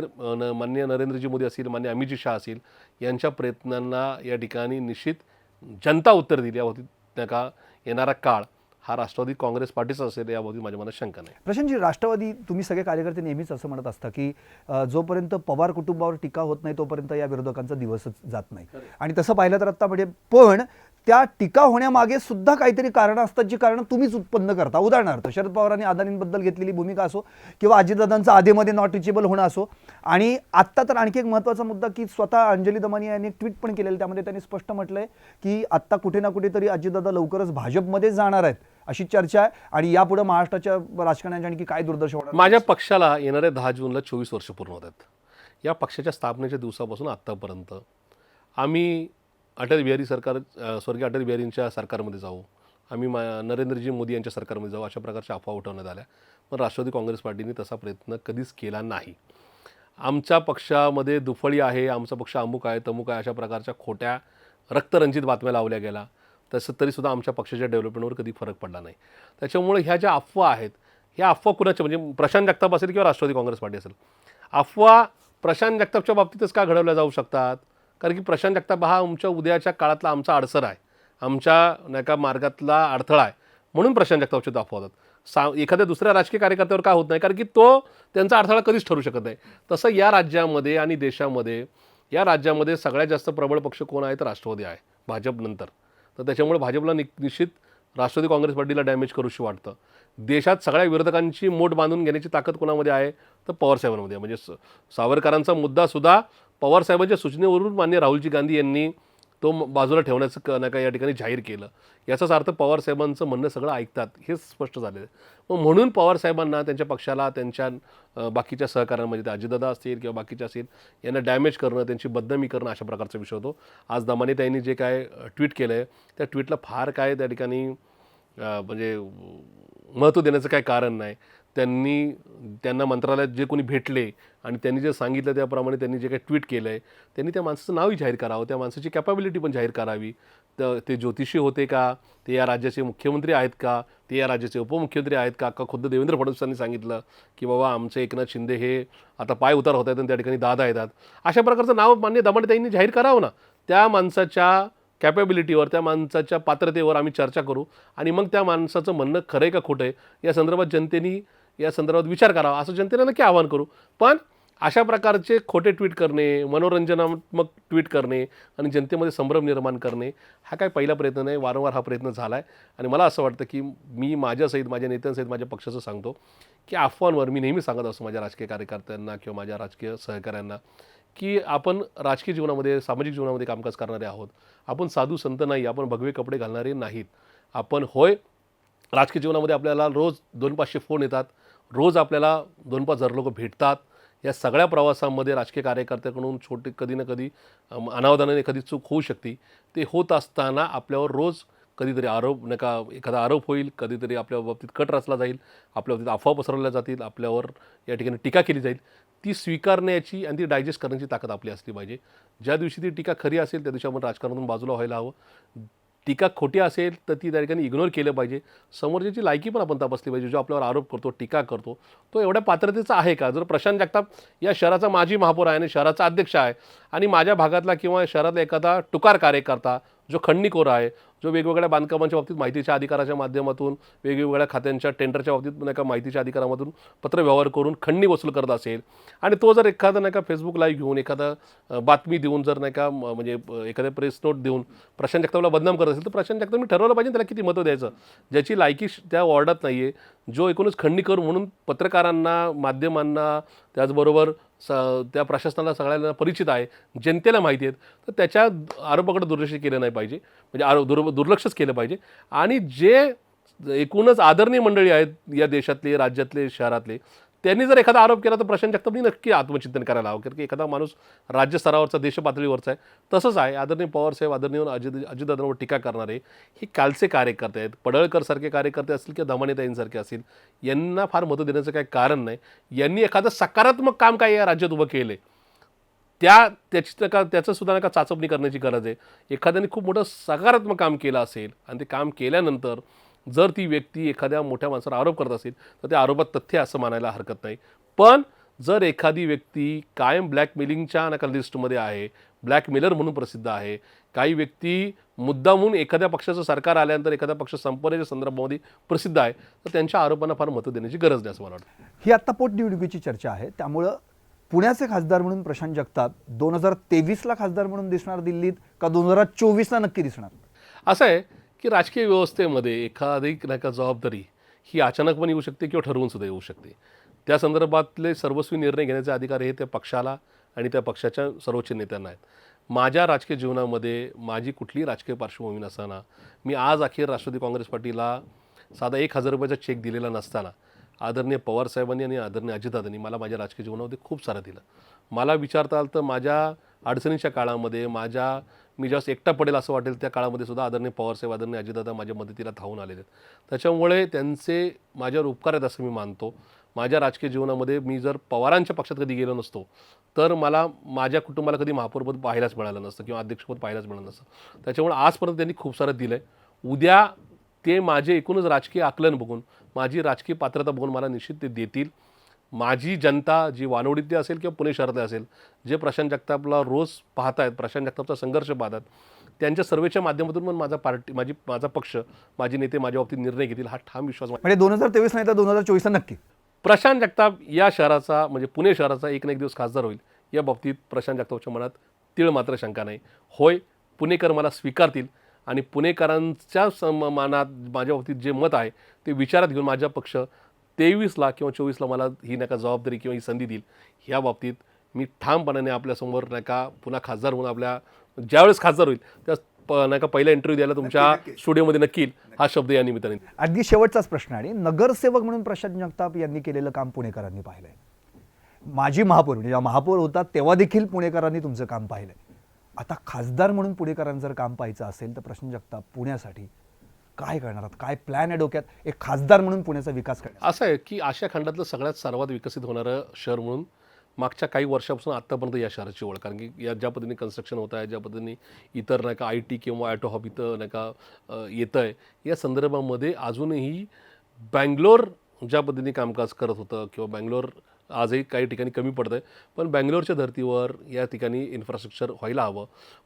माननीय नरेंद्रजी मोदी असतील, माननीय अमितजी शाह असतील, यांच्या प्रयत्नांना या ठिकाणी निश्चित जनता उत्तर दिली. याबाबतीत येणारा काळ हा राष्ट्रवादी काँग्रेस पार्टीचा असेल, याबाबतीत माझ्या मनात शंका नाही. प्रशांतजी, राष्ट्रवादी तुम्ही सगळे कार्यकर्ते नेहमीच असं म्हणत असता की जोपर्यंत पवार कुटुंबावर टीका होत नाही तोपर्यंत या विरोधकांचा दिवसच जात नाही. आणि तसं पाहिलं तर आता म्हणजे पण त्या टीका होण्यामागे सुद्धा काहीतरी कारणं असतात, जी कारणं तुम्हीच उत्पन्न करता. उदाहरणार्थ शरद पवारांनी अदानींबद्दल घेतलेली भूमिका असो किंवा अजितदादांचं आधेमध्ये नॉट रिचेबल होणं असो. आणि आत्ता तर आणखी एक महत्त्वाचा मुद्दा की स्वतः अंजली दमानी यांनी एक ट्विट पण केलेलं, त्यामध्ये त्यांनी स्पष्ट म्हटलंय की आत्ता कुठे ना कुठेतरी अजितदादा लवकरच भाजपमध्ये जाणार आहेत अशी चर्चा आहे आणि यापुढे महाराष्ट्राच्या राजकारणाची आणखी काय दुर्दशा होणार. माझ्या पक्षाला येणाऱ्या 10 जूनला 24 वर्ष पूर्ण होत आहेत. या पक्षाच्या स्थापनेच्या दिवसापासून आत्तापर्यंत आम्ही अटल बिहारी सरकार स्वर्गीय अटल बिहारींच्या सरकारमध्ये जाऊ, आम्ही नरेंद्रजी मोदी यांच्या सरकारमध्ये जाऊ, अशा प्रकारच्या अफवा उठवण्यात आल्या. पण राष्ट्रवादी काँग्रेस पार्टीने तसा प्रयत्न कधीच केला नाही. आमच्या पक्षामध्ये दुफळी आहे, आमचा पक्ष अमुक आहे तमुक आहे, अशा प्रकारच्या खोट्या रक्तरंजित बातम्या लावल्या गेल्या. तसं तरीसुद्धा आमच्या पक्षाच्या डेव्हलपमेंटवर कधी फरक पडला नाही. त्याच्यामुळे ह्या ज्या अफवा आहेत, ह्या अफवा कुणाच्या, म्हणजे प्रशांत जगताप असेल किंवा राष्ट्रवादी काँग्रेस पार्टी असेल, अफवा प्रशांत जगतापच्या बाबतीतच का घडवल्या जाऊ शकतात? कारण की प्रशांत जगताप हा आमच्या उद्याच्या काळातला आमचा अडसर आहे, आमच्या नाही का मार्गातला अडथळा आहे, म्हणून प्रशांत जगतापचे दाखवा होतात. एखाद्या दुसऱ्या राजकीय कार्यकर्त्यावर का होत नाही? कारण की तो त्यांचा अडथळा कधीच ठरू शकत नाही. तसं या राज्यामध्ये आणि देशामध्ये, या राज्यामध्ये सगळ्यात जास्त प्रबळ पक्ष कोण आहे तर राष्ट्रवादी आहे, भाजपनंतर. तर त्याच्यामुळे भाजपला निश्चित राष्ट्रवादी काँग्रेस पार्टीला डॅमेज करूशी वाटतं. देशात सगळ्या विरोधकांची मोठ बांधून घेण्याची ताकद कोणामध्ये आहे तर पवारसाहेबांमध्ये. म्हणजे सावरकरांचा मुद्दासुद्धा पवारसाहेबांच्या सूचनेवरून माननीय राहुलजी गांधी यांनी तो बाजूला ठेवण्याचं नाही का या ठिकाणी जाहीर केलं. याचाच अर्थ पवारसाहेबांचं म्हणणं सगळं ऐकतात हे स्पष्ट झालेलं आहे. मग म्हणून पवारसाहेबांना, त्यांच्या पक्षाला, त्यांच्या बाकीच्या सहकाऱ्यांमध्ये ते अजितदादा असतील किंवा बाकीचे असतील, यांना डॅमेज करणं, त्यांची बदनामी करणं, अशा प्रकारचा विषय होतो. आज दमाने त्यांनी जे काय ट्विट केलं आहे त्या ट्विटला फार काय त्या ठिकाणी म्हणजे महत्त्व देण्याचं काय कारण नाही. त्यांना मंत्रालयात जे कोणी भेटले आणि त्यांनी जे सांगितलं त्याप्रमाणे त्यांनी जे काही ट्विट केलं आहे, त्यांनी त्या माणसाचं नावही जाहीर करावं, त्या माणसाची कॅपॅबिलिटी पण जाहीर करावी. तर ते ज्योतिषी होते का, ते या राज्याचे मुख्यमंत्री आहेत का, ते या राज्याचे उपमुख्यमंत्री आहेत का खुद्द देवेंद्र फडणवीसांनी सांगितलं की बाबा आमचे एकनाथ शिंदे हे आता पाय उतार होत आहेत आणि त्या ठिकाणी दादा येतात, अशा प्रकारचं नाव मान्य दमाने त्यांनी जाहीर करावं ना. त्या माणसाच्या कॅपॅबिलिटीवर, त्या माणसाच्या पात्रतेवर आम्ही चर्चा करू आणि मग त्या माणसाचं म्हणणं खरं आहे का खोटं आहे या संदर्भात जनतेने या संदर्भात विचार करावा, असं जनतेला नक्की आवाहन करू. पण अशा प्रकारचे खोटे ट्विट करणे, मनोरंजनात्मक ट्विट करणे आणि जनतेमध्ये संभ्रम निर्माण करणे हा काय पहिला प्रयत्न नाही, वारंवार हा प्रयत्न झाला आहे. आणि मला असं वाटतं की मी माझ्यासहित, माझ्या नेत्यांसहित, माझ्या पक्षाचं सांगतो की अफवांवर मी नेहमी सांगत असतो माझ्या राजकीय कार्यकर्त्यांना किंवा माझ्या राजकीय सहकाऱ्यांना की आपण राजकीय जीवनामध्ये, सामाजिक जीवनामध्ये कामकाज करणारे आहोत. आपण साधू संत नाही, आपण भगवे कपडे घालणारे नाहीत. आपण होय राजकीय जीवनामध्ये आपल्याला रोज 200-500 फोन येतात, रोज आपल्याला 2-5 लोक भेटतात. या सगळ्या प्रवासामध्ये राजकीय कार्यकर्त्याकडून छोटी कधी ना कधी अनावधानाने एखादी चूक होऊ शकते. ते होत असताना आपल्यावर रोज कधीतरी एखादा आरोप होईल, कधीतरी आपल्या बाबतीत कट रचला जाईल, आपल्या बाबतीत अफवा पसरवल्या जातील, आपल्यावर या ठिकाणी टीका केली जाईल. ती स्वीकारण्याची आणि ती डायजेस्ट करण्याची ताकद आपली असली पाहिजे. ज्या दिवशी ती टीका खरी असेल त्या दिवशी आपण राजकारणातून बाजूला व्हायला हवं. टीका खोटी असेल तर ती त्या ठिकाणी इग्नोर केलं पाहिजे. समोरच्याची लायकी पण आपण तपासली पाहिजे. जो आपल्यावर आरोप करतो, टीका करतो, तो एवढ्या पात्रतेचा आहे का? जर प्रशांत जगताप या शहराचा माजी महापौर आहे आणि शहराचा अध्यक्ष आहे आणि माझ्या भागातला किंवा शहरातला एखादा टुकार कार्यकर्ता जो खंडणीखोर आहे, जो वेगवेगळ्या बांधकामांच्या बाबतीत माहितीच्या अधिकाराच्या माध्यमातून, वेगवेगळ्या खात्यांच्या टेंडरच्या बाबतीत नाही का माहितीच्या अधिकारामधून पत्रव्यवहार करून खंडणी वसूल करत असेल आणि तो जर एखादा नाही का फेसबुक लाईव्ह घेऊन, एखादा बातमी देऊन, जर नाही का म्हणजे एखाद्या प्रेस नोट देऊन प्रशांत जगतापला बदनाम करत असेल तर प्रशांत जगतापनी ठरवलं पाहिजे त्याला किती महत्त्व द्यायचं. ज्याची लायकी त्या वॉर्डात नाही आहे, जो एकूणच खंडणीखोर म्हणून पत्रकारांना, माध्यमांना, त्याचबरोबर त्या प्रशासनाला सगळ्यांना परिचित आहे, जनतेला माहिती आहेत, तर त्याच्या आरोपाकडे दुर्लक्ष केलं नाही पाहिजे, म्हणजे दुर्लक्षच केलं पाहिजे. आणि जे एकूणच आदरणीय मंडळी आहेत या देशातले, राज्यातले, शहरातले, त्यांनी जर एखादा आरोप केला तर प्रशांत जगतापनी नक्की आत्मचिंतन करायला हवं. कारण की एखादा माणूस राज्यस्तरावरचा, देश पातळीवरचा आहे. तसंच आहे आदरणीय पवारसाहेब, आदरणीय अजितदादांवर टीका करणारे हे कालचे कार्यकर्ते आहेत. पडळकरसारखे कार्यकर्ते असतील किंवा दमानेताईंसारखे असतील, यांना फार मतं देण्याचं काही कारण नाही. यांनी एखादं सकारात्मक काम काय या राज्यात उभं केलं त्याचं सुद्धा नका चाचपणी करण्याची गरज आहे. एखाद्याने खूप मोठं सकारात्मक काम केलं असेल आणि ते काम केल्यानंतर जर ती व्यक्ती एखाद्या मोठ्या माणसावर आरोप करत असेल तर त्या आरोपात तथ्य असं मानायला हरकत नाही. पण जर एखादी व्यक्ती कायम ब्लॅकमेलिंगच्या नका लिस्टमध्ये आहे, ब्लॅकमेलर म्हणून प्रसिद्ध आहे, काही व्यक्ती मुद्दामून एखाद्या पक्षाचं सरकार आल्यानंतर एखाद्या पक्ष संपवण्याच्या संदर्भामध्ये प्रसिद्ध आहे, तर त्यांच्या आरोपांना फार महत्त्व देण्याची गरज नाही असं मला वाटतं. ही आत्ता पोटनिवडणुकीची चर्चा आहे, त्यामुळं पुण्याचे खासदार म्हणून प्रशांत जगताप 2023ला खासदार म्हणून दिसणार दिल्लीत का 2024ला नक्की दिसणार? असं आहे की राजकीय व्यवस्थेमध्ये एखादी नाही का जबाबदारी ही अचानक पण येऊ शकते किंवा ठरवून सुद्धा येऊ शकते. त्या संदर्भातले सर्वस्वी निर्णय घेण्याचे अधिकार हे त्या पक्षाला आणि त्या पक्षाच्या सर्वोच्च नेत्यांना आहेत. माझ्या राजकीय जीवनामध्ये माझी कुठलीही राजकीय पार्श्वभूमी नसताना, मी आज अखेर राष्ट्रवादी काँग्रेस पार्टीला साधा 1,000 रुपयाचा चेक दिलेला नसताना आदरणीय पवारसाहेबांनी आणि आदरणीय अजितदादांनी मला माझ्या राजकीय जीवनामध्ये खूप सारं दिलं. मला विचारता आलं तर माझ्या अडचणीच्या काळामध्ये मी जेव्हा एकटा पडेल असं वाटेल त्या काळामध्ये सुद्धा आदरणीय पवारसाहेब आदरणीय अजितदादा माझ्या मदतीला धावून आलेले आहेत. त्याच्यामुळे त्यांचे माझ्यावर उपकार आहेत असं मी मानतो. माझ्या राजकीय जीवनामध्ये मी जर पवारांच्या पक्षात कधी गेलो नसतो तर मला माझ्या कुटुंबाला कधी महापौरपद पाहायलाच मिळालं नसतं किंवा अध्यक्षपद पाहायलाच मिळालं नसतं. त्याच्यामुळे आजपर्यंत त्यांनी खूप सारं दिलं आहे. उद्या ते माझे एकूणच राजकीय आकलन बघून माझी राजकीय पात्रता बघून मला निश्चित ते देतील. माझी जनता जी वानवडीतली असेल किंवा पुणे शहरातली असेल, जे प्रशांत जगतापला रोज पाहतायत, प्रशांत जगतापचा संघर्ष पाहतात, त्यांच्या सर्वेच्या माध्यमातून पण माझा पक्ष, माझे नेते माझ्या बाबतीत निर्णय घेतील हा ठाम विश्वास म्हणजे 2023 नाही तर 2024 नक्की. प्रशांत जगताप या शहराचा म्हणजे पुणे शहराचा एक ना एक दिवस खासदार होईल या बाबतीत प्रशांत जगतापच्या मनात तीळ मात्र शंका नाही. होय, पुणेकर मला स्वीकारतील आणि पुणेकरांच्या मनात माझ्या बाबतीत जे मत आहे ते विचारात घेऊन माझा पक्ष 23ला किंवा 24ला मला ही नका जबाबदारी किंवा ही संधी देईल. ह्या बाबतीत मी ठामपणाने आपल्यासमोर नका पुन्हा खासदार होऊन आपल्या ज्यावेळेस खासदार होईल त्या नका पहिला इंटरव्ह्यू द्यायला तुमच्या स्टुडिओमध्ये नक्की येईल हा शब्द या निमित्ताने. अगदी शेवटचाच प्रश्न आणि नगरसेवक म्हणून प्रशांत जगताप यांनी केलेलं काम पुणेकरांनी पाहिलंय. माजी महापौर म्हणजे जेव्हा महापौर होतात तेव्हा देखील पुणेकरांनी तुमचं काम पाहिलंय. आता खासदार म्हणून पुणेकरांचं जर काम पाहायचं असेल तर प्रशांत जगताप पुण्यासाठी काय करणार आहात? काय प्लॅन आहे डोक्यात एक खासदार म्हणून पुण्याचा विकास करण्याचा? असं आहे की आशिया खंडातलं सर्वात विकसित होणारं शहर म्हणून मागच्या काही वर्षापासून आत्तापर्यंत या शहराची ओळख. कारण की या ज्या पद्धतीने कन्स्ट्रक्शन होत आहे, ज्या पद्धतीने इतर नाही का IT किंवा ॲटो हब इथं नाही का येतं आहे, या संदर्भामध्ये अजूनही बँगलोर ज्या पद्धतीने कामकाज करत होतं किंवा बँगलोर आजही काही ठिकाणी कमी पडतं आहे, पण बँगलोरच्या धर्तीवर या ठिकाणी इन्फ्रास्ट्रक्चर व्हायला हवं.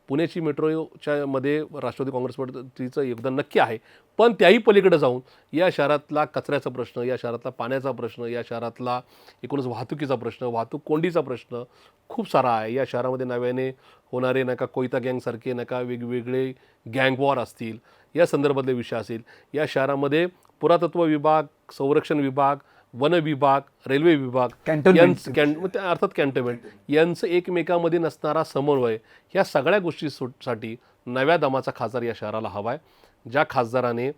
पुण्याची मेट्रोच्या मध्ये राष्ट्रवादी काँग्रेस पार्टीचं योगदान नक्की आहे, पण त्याही पलीकडे जाऊन या शहरातला कचऱ्याचा प्रश्न, या शहरातला पाण्याचा प्रश्न, या शहरातला एकूणच वाहतुकीचा प्रश्न, वाहतूक कोंडीचा प्रश्न खूप सारा आहे. या शहरामध्ये नव्याने होणारे नाही का कोयता गँगसारखे नाही का वेगवेगळे गँग वॉर असतील, या संदर्भातले विषय असतील. या शहरामध्ये पुरातत्व विभाग, संरक्षण विभाग, वन विभाग, रेल्वे विभाग अर्थात कॅन्टोन्मेंट यांचं एकमेकांमध्ये नसणारा समन्वय, ह्या सगळ्या गोष्टीसाठी नव्या दमाचा खासदार या शहराला हवा आहे. ज्या खासदाराने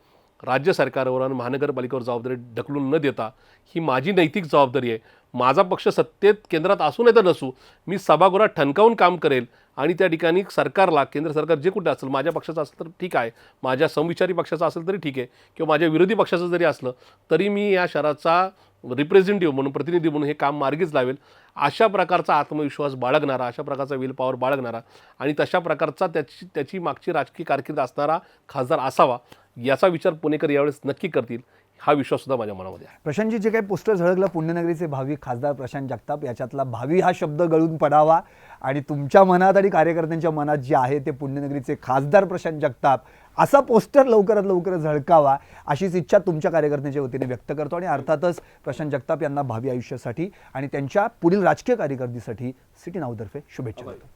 राज्य सरकारवर आणि महानगरपालिकेवर जबाबदारी ढकलून न देता ही माझी नैतिक जबाबदारी आहे. माझा पक्ष सत्तेत केंद्रात असू नाही तर नसू, मी सभागृहात ठणकावून काम करेल आणि त्या ठिकाणी सरकारला, केंद्र सरकार जे कुठे असेल, माझ्या पक्षाचं असेल तर ठीक आहे, माझ्या समविचारी पक्षाचं असेल तरी ठीक आहे, किंवा माझ्या विरोधी पक्षाचं जरी असलं तरी मी या शहराचा रिप्रेझेंटेटिव्ह म्हणून, प्रतिनिधी म्हणून हे काम मार्गीच लावेल. अशा प्रकारचा आत्मविश्वास बाळगणारा, अशा प्रकारचा विल पॉवर बाळगणारा आणि तशा प्रकारचा त्याची मागची राजकीय कारकीर्द असणारा खासदार असावा, याचा विचार पुणेकर यावेळेस नक्की करतील हा विश्वाससुद्धा माझ्या मनामध्ये आहे. प्रशांतजी, जे काही पोस्टर झळकलं पुण्यनगरीचे भावी खासदार प्रशांत जगताप, याच्यातला भावी हा शब्द गळून पडावा आणि तुमच्या मनात आणि कार्यकर्त्यांच्या मनात जे आहे ते पुण्यनगरीचे खासदार प्रशांत जगताप असा पोस्टर लवकरात लवकर झळकावा अशीच इच्छा तुमच्या कार्यकर्त्यांच्या वतीने व्यक्त करतो. आणि अर्थातच प्रशांत जगताप यांना भावी आयुष्यासाठी आणि त्यांच्या पुढील राजकीय कारकिर्दीसाठी सिटी नाऊतर्फे शुभेच्छा देतो.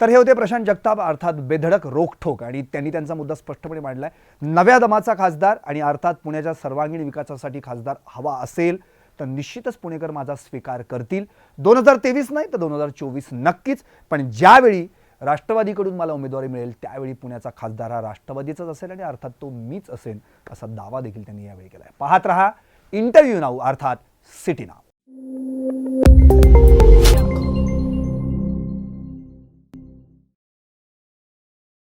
तर हे होते प्रशांत जगताप, अर्थात बेधडक रोखठोक, आणि त्यांनी त्यांचा मुद्दा स्पष्टपणे मांडलाय. नव्या दमाचा खासदार आणि अर्थात पुण्याच्या सर्वांगीण विकासासाठी खासदार हवा असेल तर निश्चितच पुणेकर माझा स्वीकार करतील. 2023 नाही तर 2024 नक्कीच. पण ज्यावेळी राष्ट्रवादीकडून मला उमेदवारी मिळेल त्यावेळी पुण्याचा खासदार हा राष्ट्रवादीचाच असेल आणि अर्थात तो मीच असेल असा दावा देखील त्यांनी यावेळी केला आहे. पाहत रहा इंटरव्ह्यू नाऊ, अर्थात सिटी नाऊ.